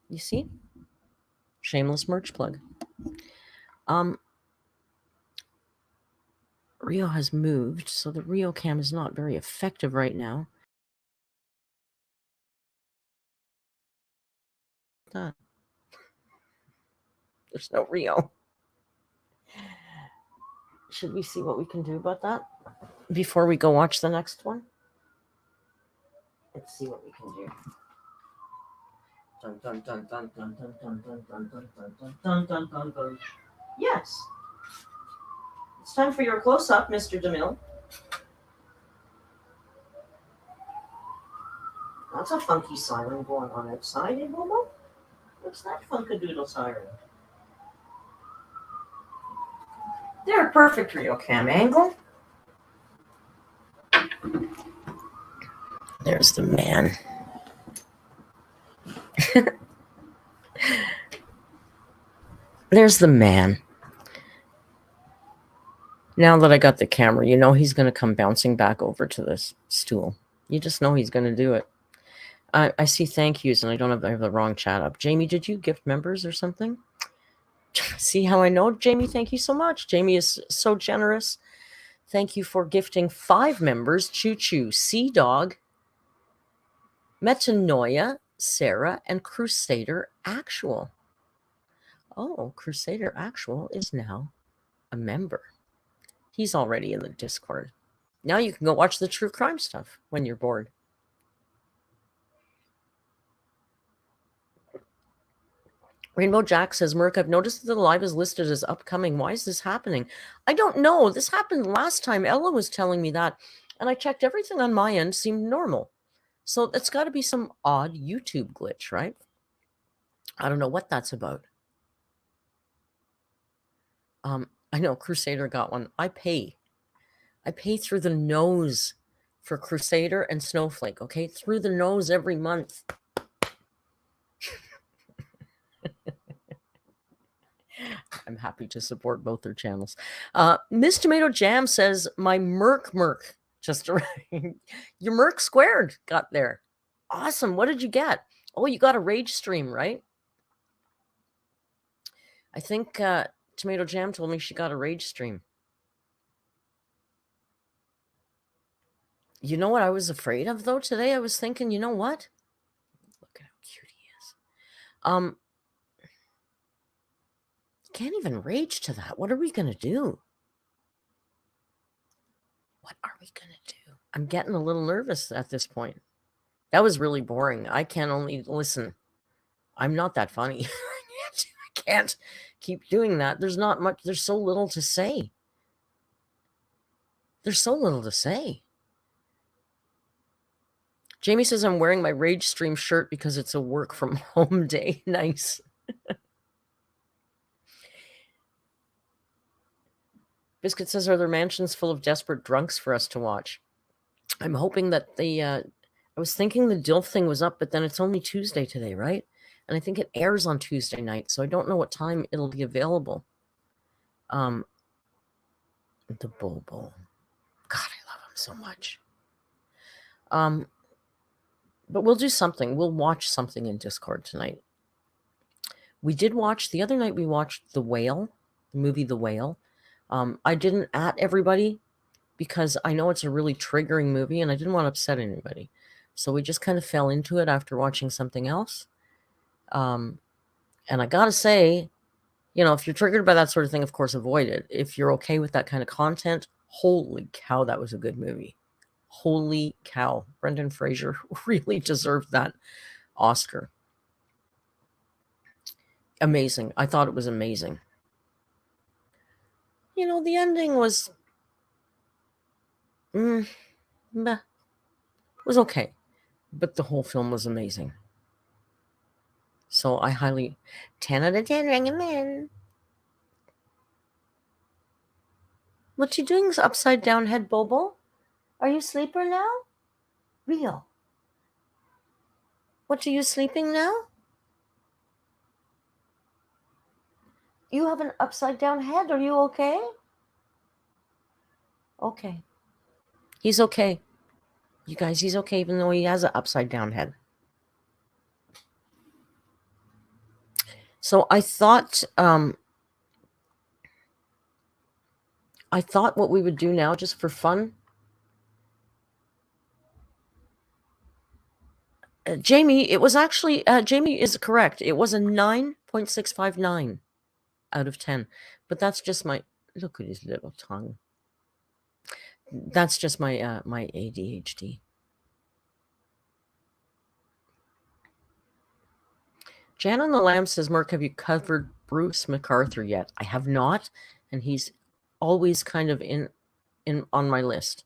you see? Shameless merch plug. Rio has moved, so the Rio cam is not very effective right now. There's no Rio. Should we see what we can do about that before we go watch the next one? Let's see what we can do. Dun, dun, dun, dun, dun, dun, dun, dun, dun, dun, dun, dun, dun, dun, dun. Yes. It's time for your close-up, Mr. DeMille. That's a funky siren going on outside, eh, Bobo? What's that funkadoodle siren? They're a perfect Rio cam angle. There's the man. There's the man. Now that I got the camera, you know he's going to come bouncing back over to this stool. You just know he's going to do it. I see thank yous, and I have the wrong chat up. Jamie, did you gift members or something? See how I know? Jamie, thank you so much. Jamie is so generous. Thank you for gifting 5 members. Choo Choo, Sea Dog, Metanoia, Sarah, and Crusader Actual. Oh, Crusader Actual is now a member. He's already in the Discord. Now you can go watch the true crime stuff when you're bored. Rainbow Jack says, Merc, I've noticed that the live is listed as upcoming. Why is this happening? I don't know. This happened last time. Ella was telling me that, and I checked everything on my end, seemed normal. So it's got to be some odd YouTube glitch, right? I don't know what that's about. I know Crusader got one. I pay through the nose for Crusader and Snowflake, okay? Through the nose every month. I'm happy to support both their channels. Miss Tomato Jam says, my Merc just arrived. Your Merc squared got there. Awesome. What did you get? Oh, you got a rage stream, right? I think Tomato Jam told me she got a rage stream. You know what I was afraid of, though, today? I was thinking, you know what? Look at how cute he is. Can't even rage to that. What are we going to do? What are we going to do? I'm getting a little nervous at this point. That was really boring. I can only listen. I'm not that funny. I can't keep doing that. There's not much. There's so little to say. There's so little to say. Jamie says, I'm wearing my Rage Stream shirt because it's a work from home day. Nice. Biscuit says, are there mansions full of desperate drunks for us to watch? I'm hoping that I was thinking the DILF thing was up, but then it's only Tuesday today, right? And I think it airs on Tuesday night, so I don't know what time it'll be available. The Bobo. God, I love him so much. But we'll do something. We'll watch something in Discord tonight. We did watch, the other night we watched The Whale, the movie The Whale. I didn't at everybody because I know it's a really triggering movie and I didn't want to upset anybody. So we just kind of fell into it after watching something else. And I got to say, you know, if you're triggered by that sort of thing, of course, avoid it. If you're okay with that kind of content, holy cow, that was a good movie. Holy cow. Brendan Fraser really deserved that Oscar. Amazing. I thought it was amazing. You know, the ending was meh, was okay, but the whole film was amazing. So I highly 10 out of 10 recommend. What you doing, upside down head Bobo? Are you sleeper now? Rio. What, are you sleeping now? You have an upside down head. Are you okay? Okay. He's okay. You guys, he's okay even though he has an upside down head. So I thought what we would do now, just for fun. Jamie, it was actually, Jamie is correct. It was a 9.659 out of 10. But that's just my, look at his little tongue. That's just my my ADHD. Jan on the Lamb says, Mark, have you covered Bruce MacArthur yet? I have not, and he's always kind of in on my list.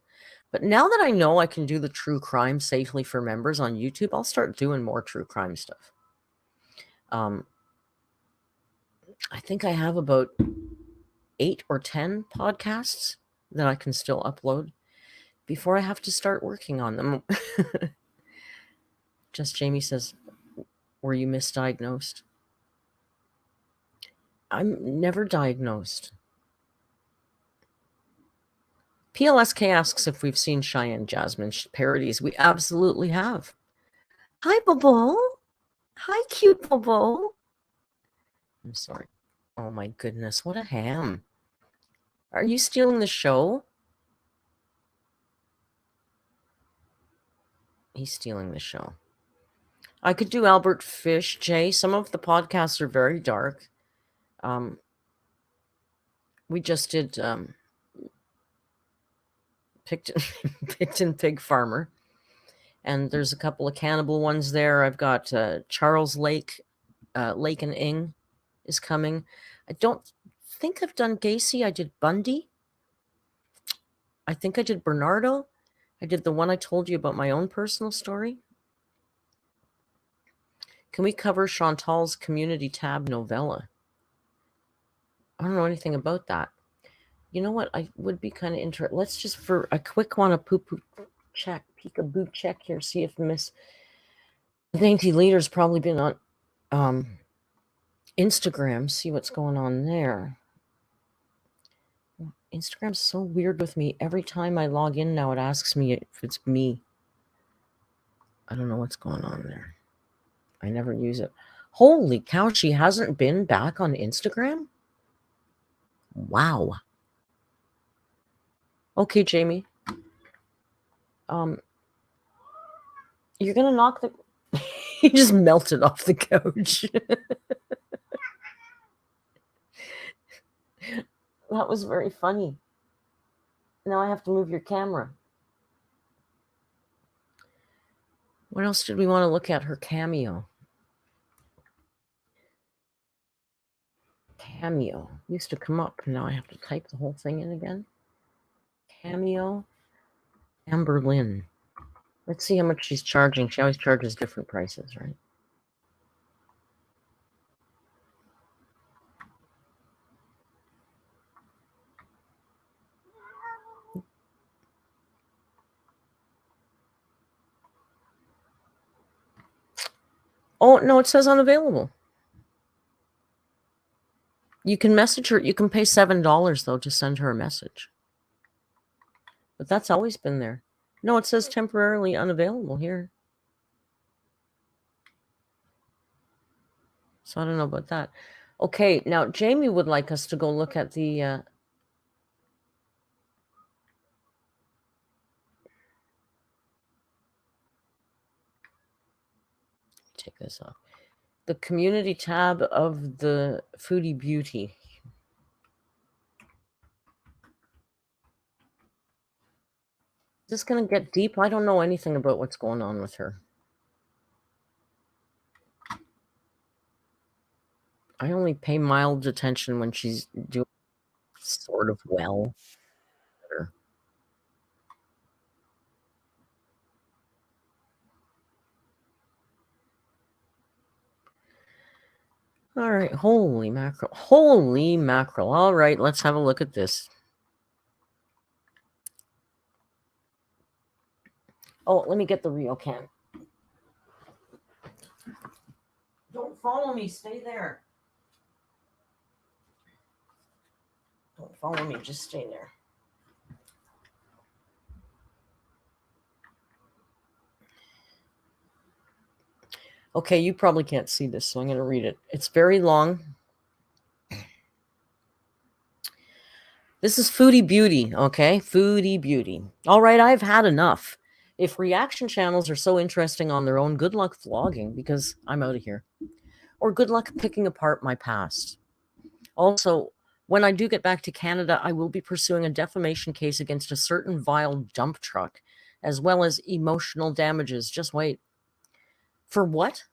But now that I know I can do the true crime safely for members on YouTube, I'll start doing more true crime stuff. I think I have about 8 or 10 podcasts that I can still upload before I have to start working on them. Just Jamie says, were you misdiagnosed? I'm never diagnosed. PLSK asks if we've seen Cheyenne Jasmine parodies. We absolutely have. Hi, Bobo. Hi, cute Bobo. I'm sorry. Oh, my goodness. What a ham. Are you stealing the show? He's stealing the show. I could do Albert Fish, Jay. Some of the podcasts are very dark. We just did Picton Pig Farmer. And there's a couple of cannibal ones there. I've got Charles Lake, Lake and Ing is coming. I don't think I've done Gacy. I did Bundy. I think I did Bernardo. I did the one I told you about my own personal story. Can we cover Chantal's community tab novella? I don't know anything about that. You know what? I would be kind of interested. Let's just, for a quick one, a poo-poo check, peekaboo check here, see if Miss Dainty Leader's probably been on Instagram, see what's going on there. Instagram's so weird with me. Every time I log in now, it asks me if it's me. I don't know what's going on there. I never use it. Holy cow, she hasn't been back on Instagram? Wow. Okay, Jamie. You're gonna knock the... He just melted off the couch. That was very funny. Now I have to move your camera. What else did we want to look at? Her cameo. Cameo. Used to come up. Now I have to type the whole thing in again. Cameo. Amberlynn. Let's see how much she's charging. She always charges different prices, right? Oh, no, it says unavailable. You can message her. You can pay $7, though, to send her a message. But that's always been there. No, it says temporarily unavailable here. So I don't know about that. Okay, now Jamie would like us to go look at the... take this off. The community tab of the Foodie Beauty. Is this going to get deep? I don't know anything about what's going on with her. I only pay mild attention when she's doing sort of well. Better. All right, holy mackerel. Holy mackerel. All right, let's have a look at this. Oh, let me get the real can. Don't follow me, stay there. Don't follow me, just stay there. Okay, you probably can't see this, so I'm going to read it. It's very long. This is Foodie Beauty, okay? Foodie Beauty. All right, I've had enough. If reaction channels are so interesting on their own, good luck vlogging, because I'm out of here. Or good luck picking apart my past. Also, when I do get back to Canada, I will be pursuing a defamation case against a certain vile dump truck, as well as emotional damages. Just wait. For what?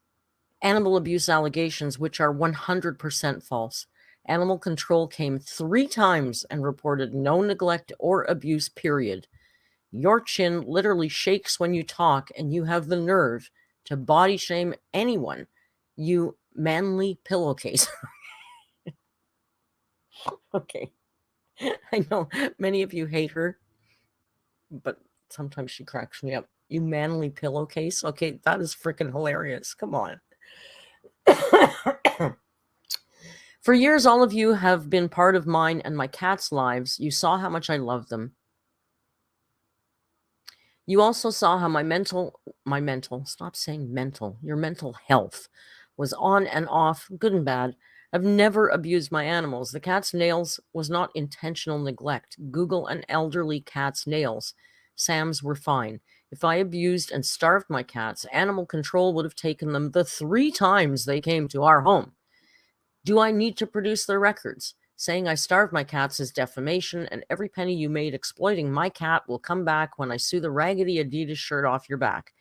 Animal abuse allegations, which are 100% false. Animal control came 3 times and reported no neglect or abuse, period. Your chin literally shakes when you talk, and you have the nerve to body shame anyone, you manly pillowcase. Okay. I know many of you hate her, but sometimes she cracks me up. You manly pillowcase? Okay, that is freaking hilarious. Come on. For years, all of you have been part of mine and my cats' lives. You saw how much I love them. You also saw how stop saying mental, your mental health was on and off, good and bad. I've never abused my animals. The cat's nails was not intentional neglect. Google an elderly cat's nails. Sam's were fine. If I abused and starved my cats, animal control would have taken them the 3 times they came to our home. Do I need to produce their records? Saying I starved my cats is defamation, and every penny you made exploiting my cat will come back when I sue the raggedy Adidas shirt off your back.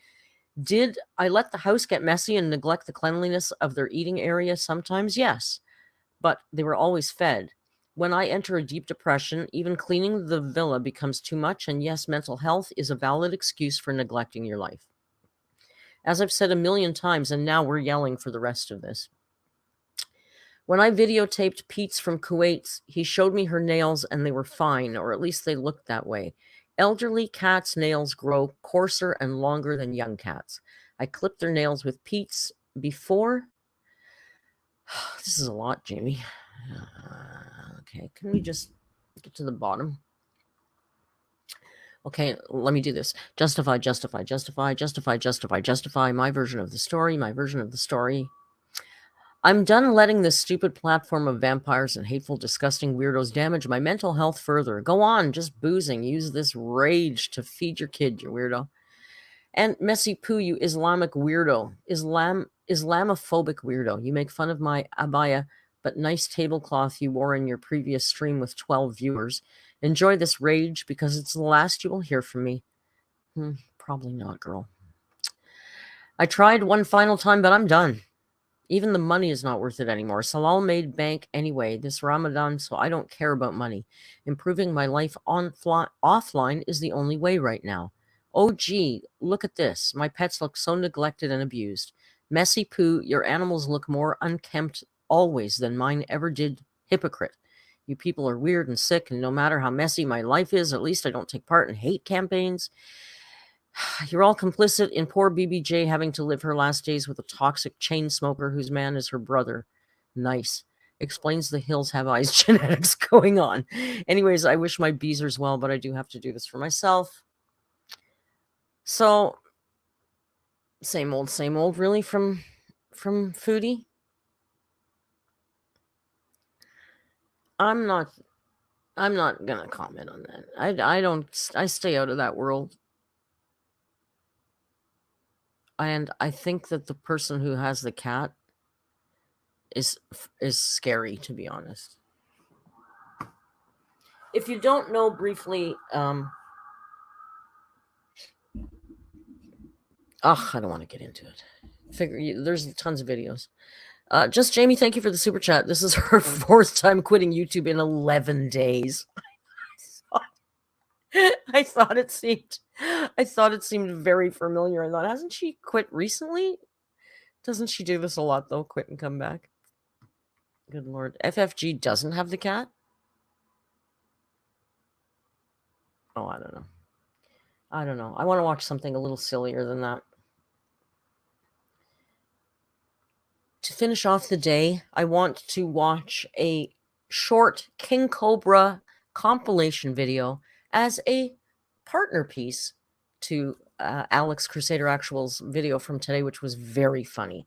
Did I let the house get messy and neglect the cleanliness of their eating area? Sometimes, yes, but they were always fed. When I enter a deep depression, even cleaning the villa becomes too much, and yes, mental health is a valid excuse for neglecting your life. As I've said a million times, and now we're yelling for the rest of this. When I videotaped Pete's from Kuwait, he showed me her nails and they were fine, or at least they looked that way. Elderly cats' nails grow coarser and longer than young cats. I clipped their nails with Pete's before. This is a lot, Jamie. Okay, can we just get to the bottom? Okay, let me do this. Justify, justify, justify, justify, justify, justify. My version of the story, my version of the story. I'm done letting this stupid platform of vampires and hateful, disgusting weirdos damage my mental health further. Go on, just boozing. Use this rage to feed your kid, you weirdo. And Messy Poo, you Islamic weirdo. Islamophobic weirdo. You make fun of my abaya, but nice tablecloth you wore in your previous stream with 12 viewers. Enjoy this rage because it's the last you will hear from me. Probably not, girl. I tried one final time, but I'm done. Even the money is not worth it anymore. Salal made bank anyway this Ramadan, so I don't care about money. Improving my life offline is the only way right now. Oh, gee, look at this. My pets look so neglected and abused. Messy Poo, your animals look more unkempt always than mine ever did. Hypocrite. You people are weird and sick, and no matter how messy my life is, at least I don't take part in hate campaigns. You're all complicit in poor BBJ having to live her last days with a toxic chain smoker whose man is her brother. Nice. Explains the hills have eyes genetics going on. Anyways, I wish my beezers well, but I do have to do this for myself. So, same old, really, from Foodie. I'm not gonna comment on that. I stay out of that world. And I think that the person who has the cat is scary, to be honest. If you don't know, briefly, I don't want to get into it. There's tons of videos. Just Jamie, thank you for the super chat. This is her 4th time quitting YouTube in 11 days. I thought it seemed very familiar. I thought, hasn't she quit recently? Doesn't she do this a lot though? Quit and come back. Good Lord. FFG doesn't have the cat? Oh, I don't know. I want to watch something a little sillier than that. To finish off the day, I want to watch a short King Cobra compilation video as a partner piece to Alex Crusader Actual's video from today, which was very funny.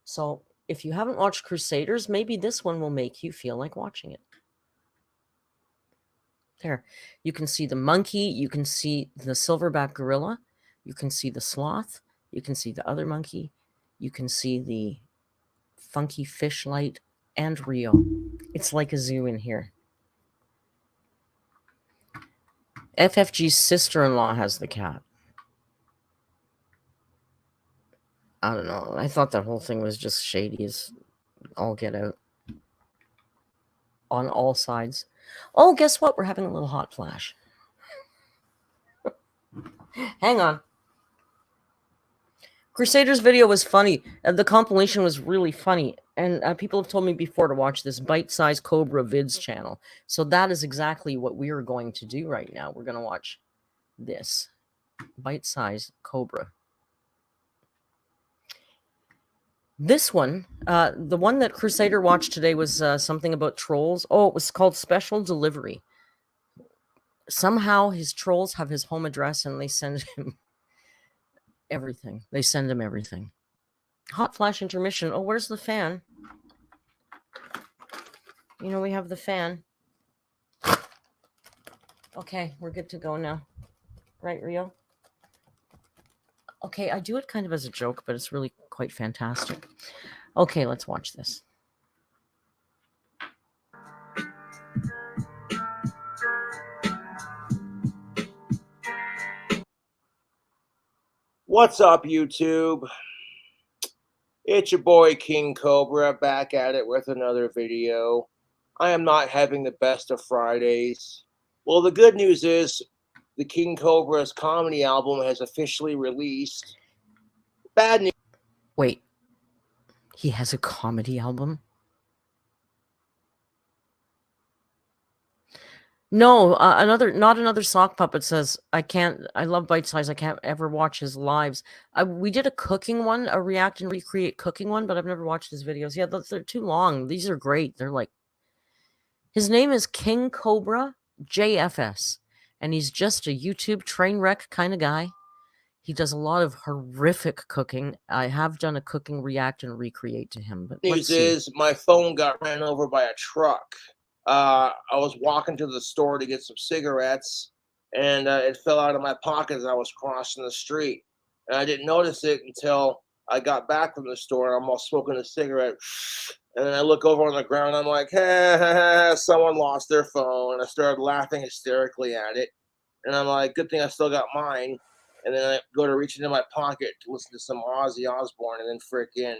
So if you haven't watched Crusaders, maybe this one will make you feel like watching it. There. You can see the monkey. You can see the silverback gorilla. You can see the sloth. You can see the other monkey. You can see the funky fish light and Rio. It's like a zoo in here. FFG's sister-in-law has the cat. I don't know. I thought that whole thing was just shady as all get out. On all sides. Oh, guess what? We're having a little hot flash. Hang on. Crusader's video was funny. The compilation was really funny. And people have told me before to watch this bite-sized Cobra vids channel. So that is exactly what we are going to do right now. We're going to watch this. Bite-sized Cobra. This one, the one that Crusader watched today was something about trolls. Oh, it was called Special Delivery. Somehow his trolls have his home address and they send him everything. They send him everything. Hot flash intermission. Oh, where's the fan? You know, we have the fan. Okay, we're good to go now. Right, Rio? Okay, I do it kind of as a joke, but it's really quite fantastic. Okay, let's watch this. What's up, YouTube? It's your boy King Cobra back at it with another video. I am not having the best of Fridays. Well, the good news is the King Cobra's comedy album has officially released. Bad news. Wait, he has a comedy album? No, not another sock puppet says, I love Bite Size, I can't ever watch his lives. We did a cooking one, a react and recreate cooking one, but I've never watched his videos. Yeah, they're too long. These are great. They're like, his name is King Cobra JFS, and he's just a YouTube train wreck kind of guy. He does a lot of horrific cooking. I have done a cooking react and recreate to him. But News is my phone got ran over by a truck. I was walking to the store to get some cigarettes, and it fell out of my pocket as I was crossing the street. And I didn't notice it until I got back from the store, and I'm all smoking a cigarette. And then I look over on the ground, and I'm like, hey, someone lost their phone. And I started laughing hysterically at it. And I'm like, good thing I still got mine. And then I go to reach into my pocket to listen to some Ozzy Osbourne, and then frickin',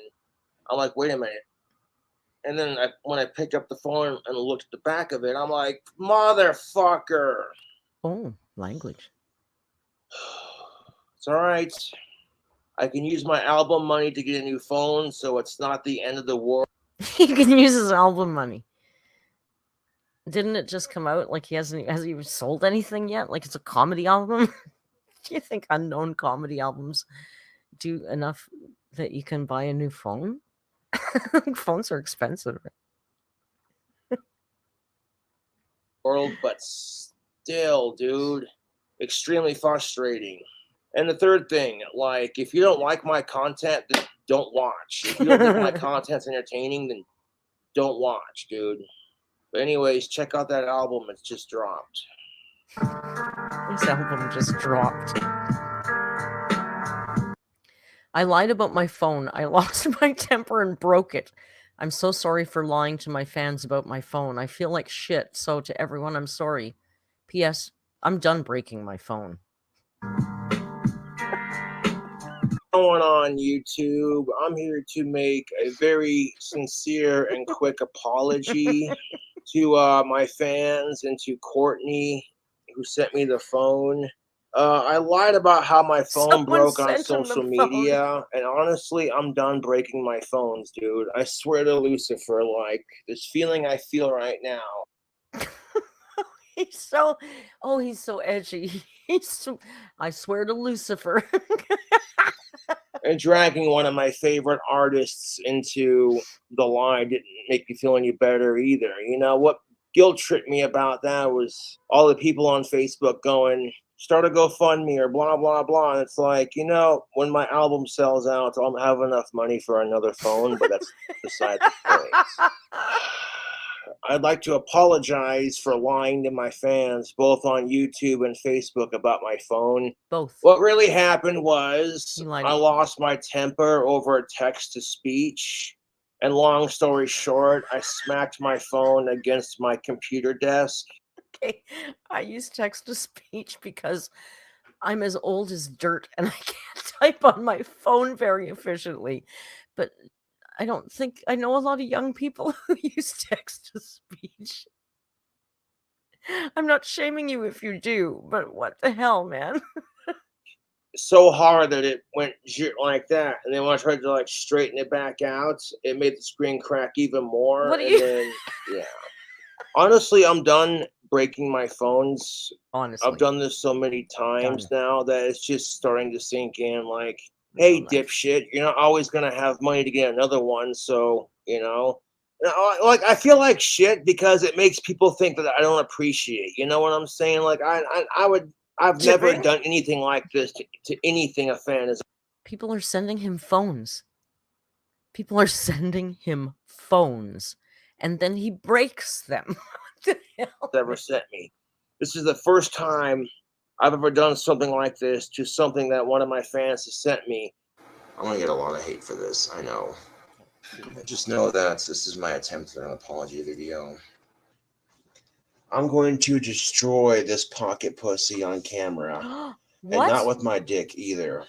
I'm like, wait a minute. And then when I picked up the phone and looked at the back of it, I'm like, motherfucker. Oh, language. It's all right. I can use my album money to get a new phone, so it's not the end of the world. He can use his album money. Didn't it just come out? Like hasn't even sold anything yet? Like it's a comedy album? Do you think unknown comedy albums do enough that you can buy a new phone? Phones are expensive. World, but still, dude, extremely frustrating. And the third thing, like, if you don't like my content, then don't watch. If you don't think my content's entertaining, then don't watch, dude. But anyways, check out that album. It's just dropped. This album just dropped. I lied about my phone. I lost my temper and broke it. I'm so sorry for lying to my fans about my phone. I feel like shit. So to everyone, I'm sorry. P.S. I'm done breaking my phone. going on YouTube. I'm here to make a very sincere and quick apology to my fans and to Courtney, who sent me the phone. I lied about how my phone Someone broke on sent him the social phone. media, and honestly, I'm done breaking my phones, dude. I swear to Lucifer, like, this feeling I feel right now. He's so, oh, he's so edgy. He's so, I swear to Lucifer. And dragging one of my favorite artists into the lie didn't make me feel any better either. You know, what guilt tripped me about that was all the people on Facebook going, start a GoFundMe or blah, blah, blah. And it's like, you know, when my album sells out, I'll have enough money for another phone, but that's beside the point. I'd like to apologize for lying to my fans, both on YouTube and Facebook, about my phone. Both. What really happened was You lied. I lost my temper over a text-to-speech. And long story short, I smacked my phone against my computer desk. Okay, I use text-to-speech because I'm as old as dirt and I can't type on my phone very efficiently. But I don't think I know a lot of young people who use text-to-speech. I'm not shaming you if you do, but what the hell, man? So hard that it went like that, and then when I tried to like straighten it back out, it made the screen crack even more. What do And you- then, yeah. Honestly, I'm done breaking my phones. Honestly, I've done this so many times now that it's just starting to sink in. Like, Real hey, nice. dipshit, you're not always gonna have money to get another one, so you know. Like, I feel like shit because it makes people think that I don't appreciate. You know what I'm saying? Like, I've never Jibbing? done anything like this to anything a fan has People are sending him phones. People are sending him phones, and then he breaks them. What the hell? ever sent me. This is the first time I've ever done something like this to something that one of my fans has sent me. I'm gonna get a lot of hate for this, I know. Just know that this is my attempt at an apology video. I'm going to destroy this pocket pussy on camera. What? And not with my dick either.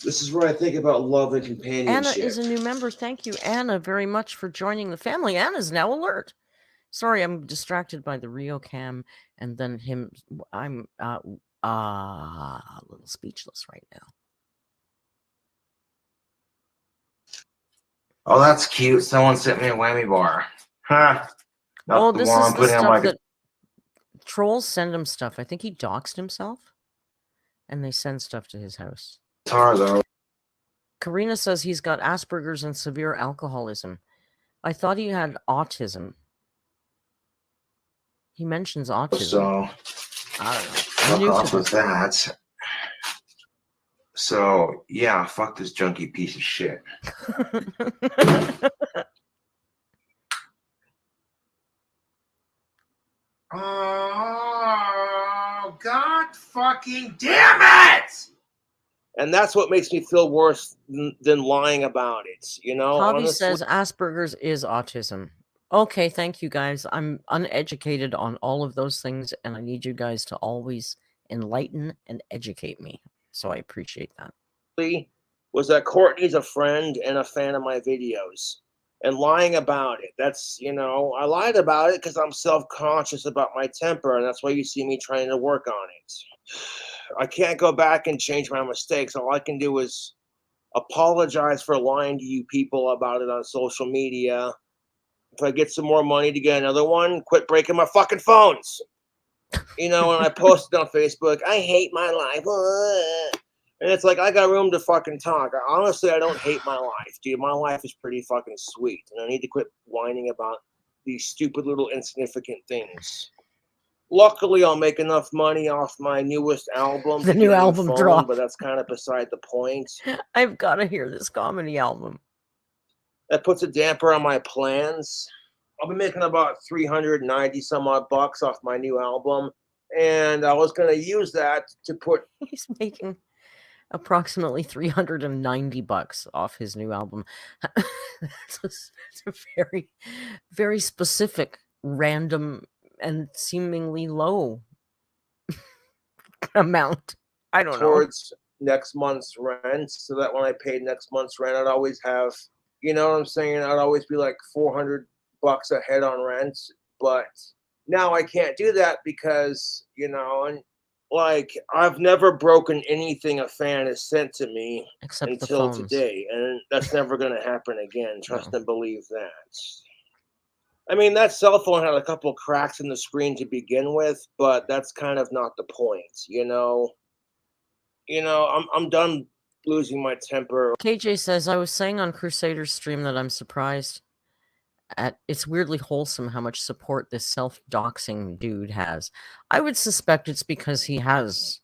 This is where I think about love and Anna companionship. is a new member. Thank you, Anna, very much for joining the family. Anna's now alert. Sorry, I'm distracted by the Rio cam and then him. I'm a little speechless right now. Oh, that's cute. Someone sent me a whammy bar. Huh. Oh, this is the stuff that trolls send him stuff. I think he doxed himself, and they send stuff to his house. Guitar, though. Karina says he's got Asperger's and severe alcoholism. I thought he had autism. He mentions autism. So, I don't know. fuck off with that. So, yeah, fuck this junky piece of shit. Oh, God fucking damn it! And that's what makes me feel worse than lying about it, you know? Javi honestly. says Asperger's is autism. Okay, thank you guys. I'm uneducated on all of those things, and I need you guys to always enlighten and educate me. So I appreciate that. Was that Courtney's a friend and a fan of my videos. And lying about it, that's, you know, I lied about it because I'm self-conscious about my temper, and that's why you see me trying to work on it. I can't go back and change my mistakes. All I can do is apologize for lying to you people about it on social media. If I get some more money to get another one, quit breaking my fucking phones. You know, when I posted on Facebook, I hate my life. And it's like, I got room to fucking talk. Honestly, I don't hate my life, dude. My life is pretty fucking sweet. And I need to quit whining about these stupid little insignificant things. Luckily, I'll make enough money off my newest album. The new album drop. But that's kind of beside the point. I've got to hear this comedy album. That puts a damper on my plans. I'll be making about 390 some odd bucks off my new album. And I was going to use that to put... He's making approximately 390 bucks off his new album. That's a very, very specific, random, and seemingly low amount. I don't know. Towards next month's rent, so that when I paid next month's rent, I'd always have, you know what I'm saying? I'd always be like $400 ahead on rent. But now I can't do that because, and like I've never broken anything a fan has sent to me Except the until phones. today, and that's never going to happen again. Trust No. and believe that. I mean, that cell phone had a couple cracks in the screen to begin with, but that's kind of not the point, I'm done losing my temper. KJ says, I was saying on Crusader's stream that I'm surprised at it's weirdly wholesome how much support this self-doxing dude has. I would suspect it's because he has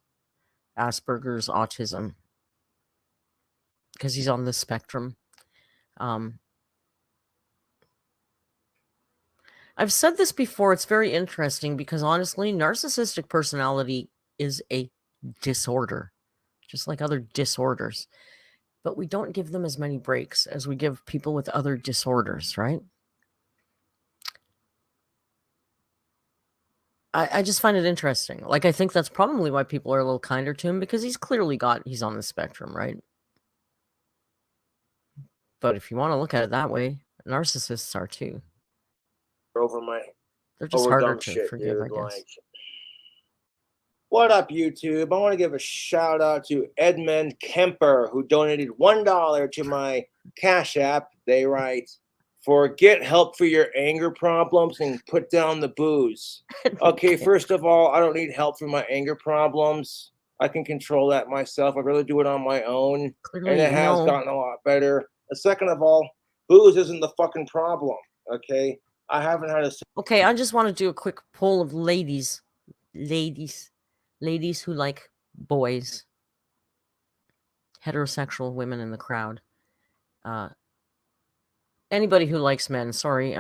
Asperger's autism. Because he's on the spectrum. I've said this before, it's very interesting because honestly, narcissistic personality is a disorder, just like other disorders. But we don't give them as many breaks as we give people with other disorders, right? I just find it interesting. Like, I think that's probably why people are a little kinder to him, because he's on the spectrum, right? But if you want to look at it that way, narcissists are too. They're just harder dumb to shit, forgive, dude. I guess. Like, what up, YouTube? I want to give a shout out to Edmund Kemper, who donated $1 to my Cash App. They write, for get help for your anger problems and put down the booze. Okay, first of all, I don't need help for my anger problems. I can control that myself. I'd rather do it on my own. Clearly, and it has gotten a lot better. And second of all, booze isn't the fucking problem. Okay? I haven't had a... Okay, I just want to do a quick poll of ladies who like boys, heterosexual women in the crowd. Anybody who likes men, sorry.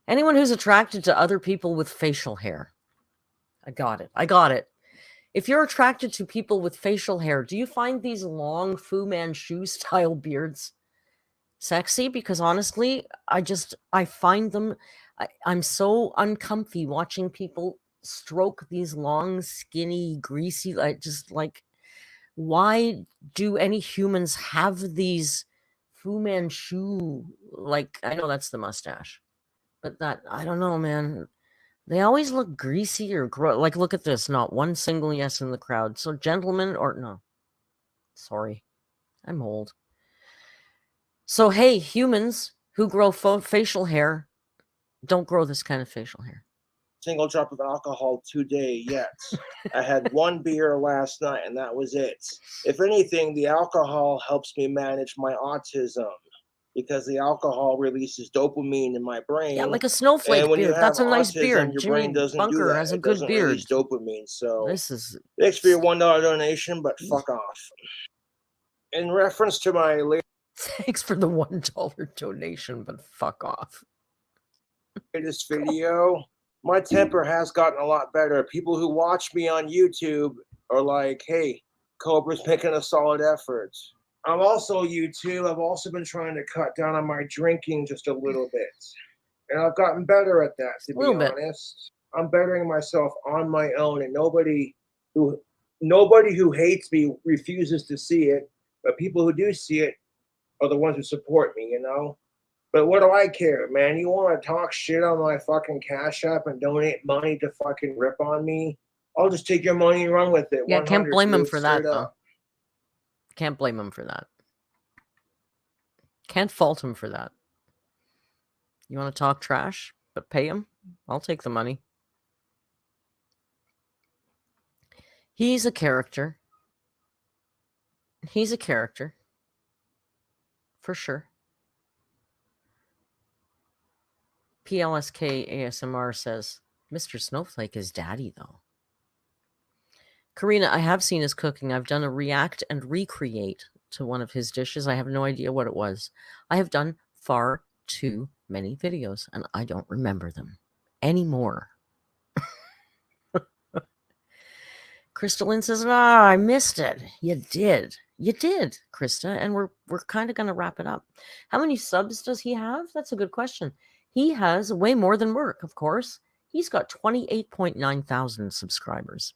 Anyone who's attracted to other people with facial hair. I got it. If you're attracted to people with facial hair, do you find these long Fu Manchu style beards sexy? Because honestly, I find them, I'm so uncomfy watching people stroke these long, skinny, greasy, why do any humans have these Fu Manchu? Like, I know that's the mustache, but that, I don't know, man. They always look greasy or like, look at this. Not one single yes in the crowd. So, gentlemen, or no. Sorry. I'm old. So, hey, humans who grow facial hair, don't grow this kind of facial hair. Single drop of alcohol today yet. I had one beer last night and that was it. If anything, the alcohol helps me manage my autism because the alcohol releases dopamine in my brain. Yeah, like a snowflake beard. That's a nice beard. Your Jimmy brain doesn't Bunker do that. has a it good doesn't beard. Release dopamine. So thanks for your $1 donation, but fuck off. In reference to my thanks for the $1 donation, but fuck off. Latest video, my temper has gotten a lot better. People who watch me on YouTube are like, hey, Cobra's making a solid effort. I'm also YouTube. I've also been trying to cut down on my drinking just a little bit. And I've gotten better at that, to be honest. I'm bettering myself on my own, and nobody who hates me refuses to see it. But people who do see it are the ones who support me, But what do I care, man? You want to talk shit on my fucking Cash App and donate money to fucking rip on me? I'll just take your money and run with it. Yeah, can't blame him for that, though. Can't blame him for that. Can't fault him for that. You want to talk trash, but pay him? I'll take the money. He's a character. He's a character. For sure. PLSK ASMR says, Mr. Snowflake is daddy, though. Karina, I have seen his cooking. I've done a react and recreate to one of his dishes. I have no idea what it was. I have done far too many videos, and I don't remember them anymore. Crystalline says, I missed it. You did, Krista, and we're kind of going to wrap it up. How many subs does he have? That's a good question. He has way more than work, of course. He's got 28.9 thousand subscribers.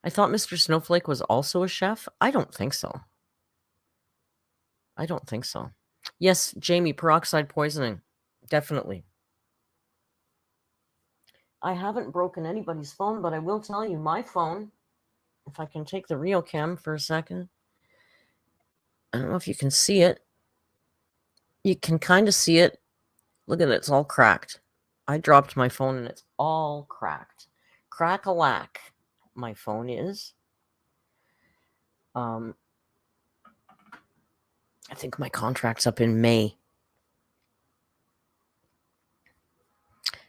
I thought Mr. Snowflake was also a chef. I don't think so. I don't think so. Yes, Jamie, peroxide poisoning. Definitely. I haven't broken anybody's phone, but I will tell you my phone, if I can take the Rio cam for a second. I don't know if you can see it. You can kind of see it. Look at it. It's all cracked. I dropped my phone and it's all cracked. Crack-a-lack, my phone is. I think my contract's up in May.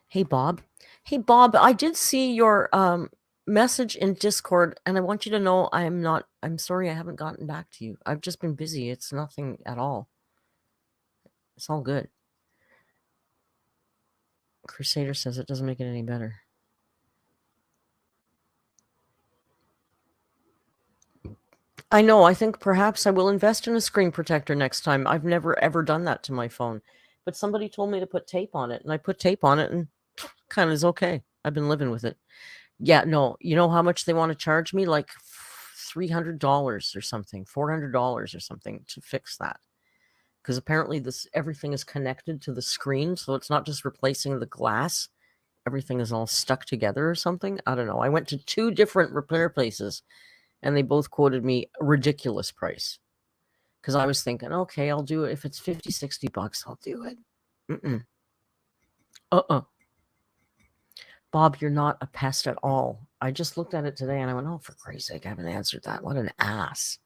Hey, Bob. Hey, Bob, I did see your message in Discord, and I want you to know I'm sorry I haven't gotten back to you. I've just been busy. It's nothing at all. It's all good. Crusader says it doesn't make it any better. I know. I think perhaps I will invest in a screen protector next time. I've never, ever done that to my phone. But somebody told me to put tape on it, and I put tape on it, and kind of is okay. I've been living with it. Yeah, no. You know how much they want to charge me? Like $300 or something, $400 or something to fix that. Because apparently everything is connected to the screen, so it's not just replacing the glass. Everything is all stuck together or something. I don't know. I went to 2 different repair places, and they both quoted me a ridiculous price. Because I was thinking, okay, I'll do it. If it's $50, $60, I'll do it. Bob, you're not a pest at all. I just looked at it today, and I went, oh, for Christ's sake, I haven't answered that. What an ass.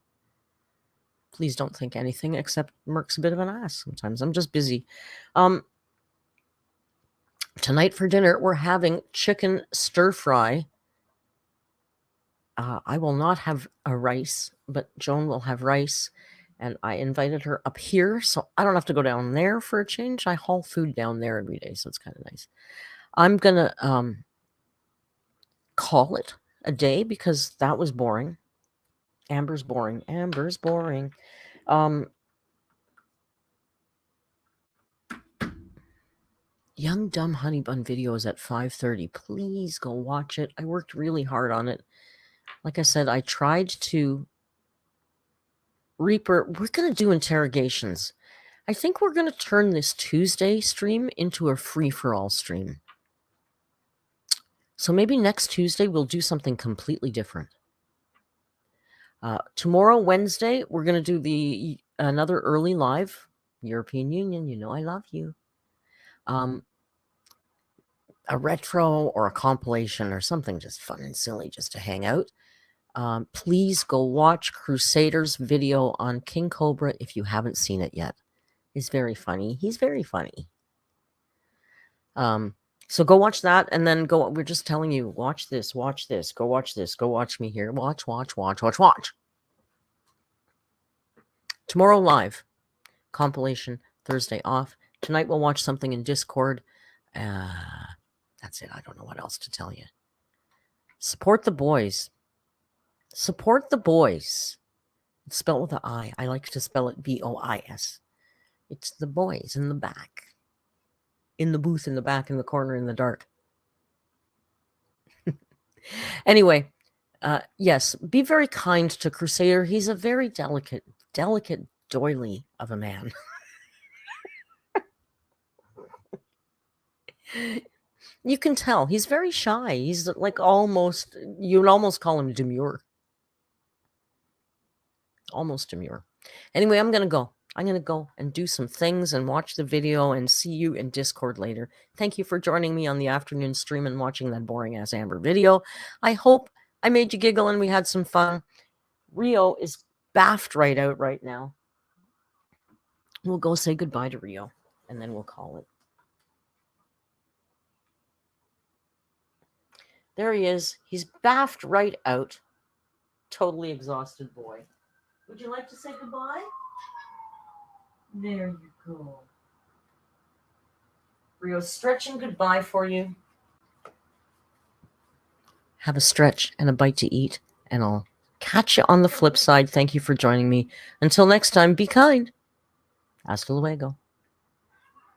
Please don't think anything except Merc's a bit of an ass sometimes. I'm just busy. Tonight for dinner, we're having chicken stir fry. I will not have a rice, but Joan will have rice. And I invited her up here, so I don't have to go down there for a change. I haul food down there every day, so it's kind of nice. I'm going to call it a day because that was boring. Amber's boring. Amber's boring. Young Dumb Honey Bun video is at 5:30. Please go watch it. I worked really hard on it. Like I said, I tried to Reaper. We're going to do interrogations. I think we're going to turn this Tuesday stream into a free-for-all stream. So maybe next Tuesday we'll do something completely different. Tomorrow, Wednesday, we're going to do another early live. European Union, you know I love you. A retro or a compilation or something just fun and silly just to hang out. Please go watch Crusader's video on King Cobra if you haven't seen it yet. It's very funny. He's very funny. So go watch that, and then go. We're just telling you, watch this, go watch this, go watch me here. Watch. Tomorrow live. Compilation. Thursday off. Tonight we'll watch something in Discord. That's it. I don't know what else to tell you. Support the boys. Support the boys. It's spelled with an I. I like to spell it BOIS. It's the boys in the back. In the booth, in the back, in the corner, in the dark. Anyway, yes, be very kind to Crusader. He's a very delicate doily of a man. You can tell he's very shy. He's like you would almost call him demure. Almost demure. Anyway, I'm going to go. I'm going to go and do some things and watch the video and see you in Discord later. Thank you for joining me on the afternoon stream and watching that boring-ass Amber video. I hope I made you giggle and we had some fun. Rio is baffed right out right now. We'll go say goodbye to Rio, and then we'll call it. There he is. He's baffed right out. Totally exhausted boy. Would you like to say goodbye? There you go. Rio's stretching goodbye for you. Have a stretch and a bite to eat, and I'll catch you on the flip side. Thank you for joining me. Until next time, be kind. Hasta luego.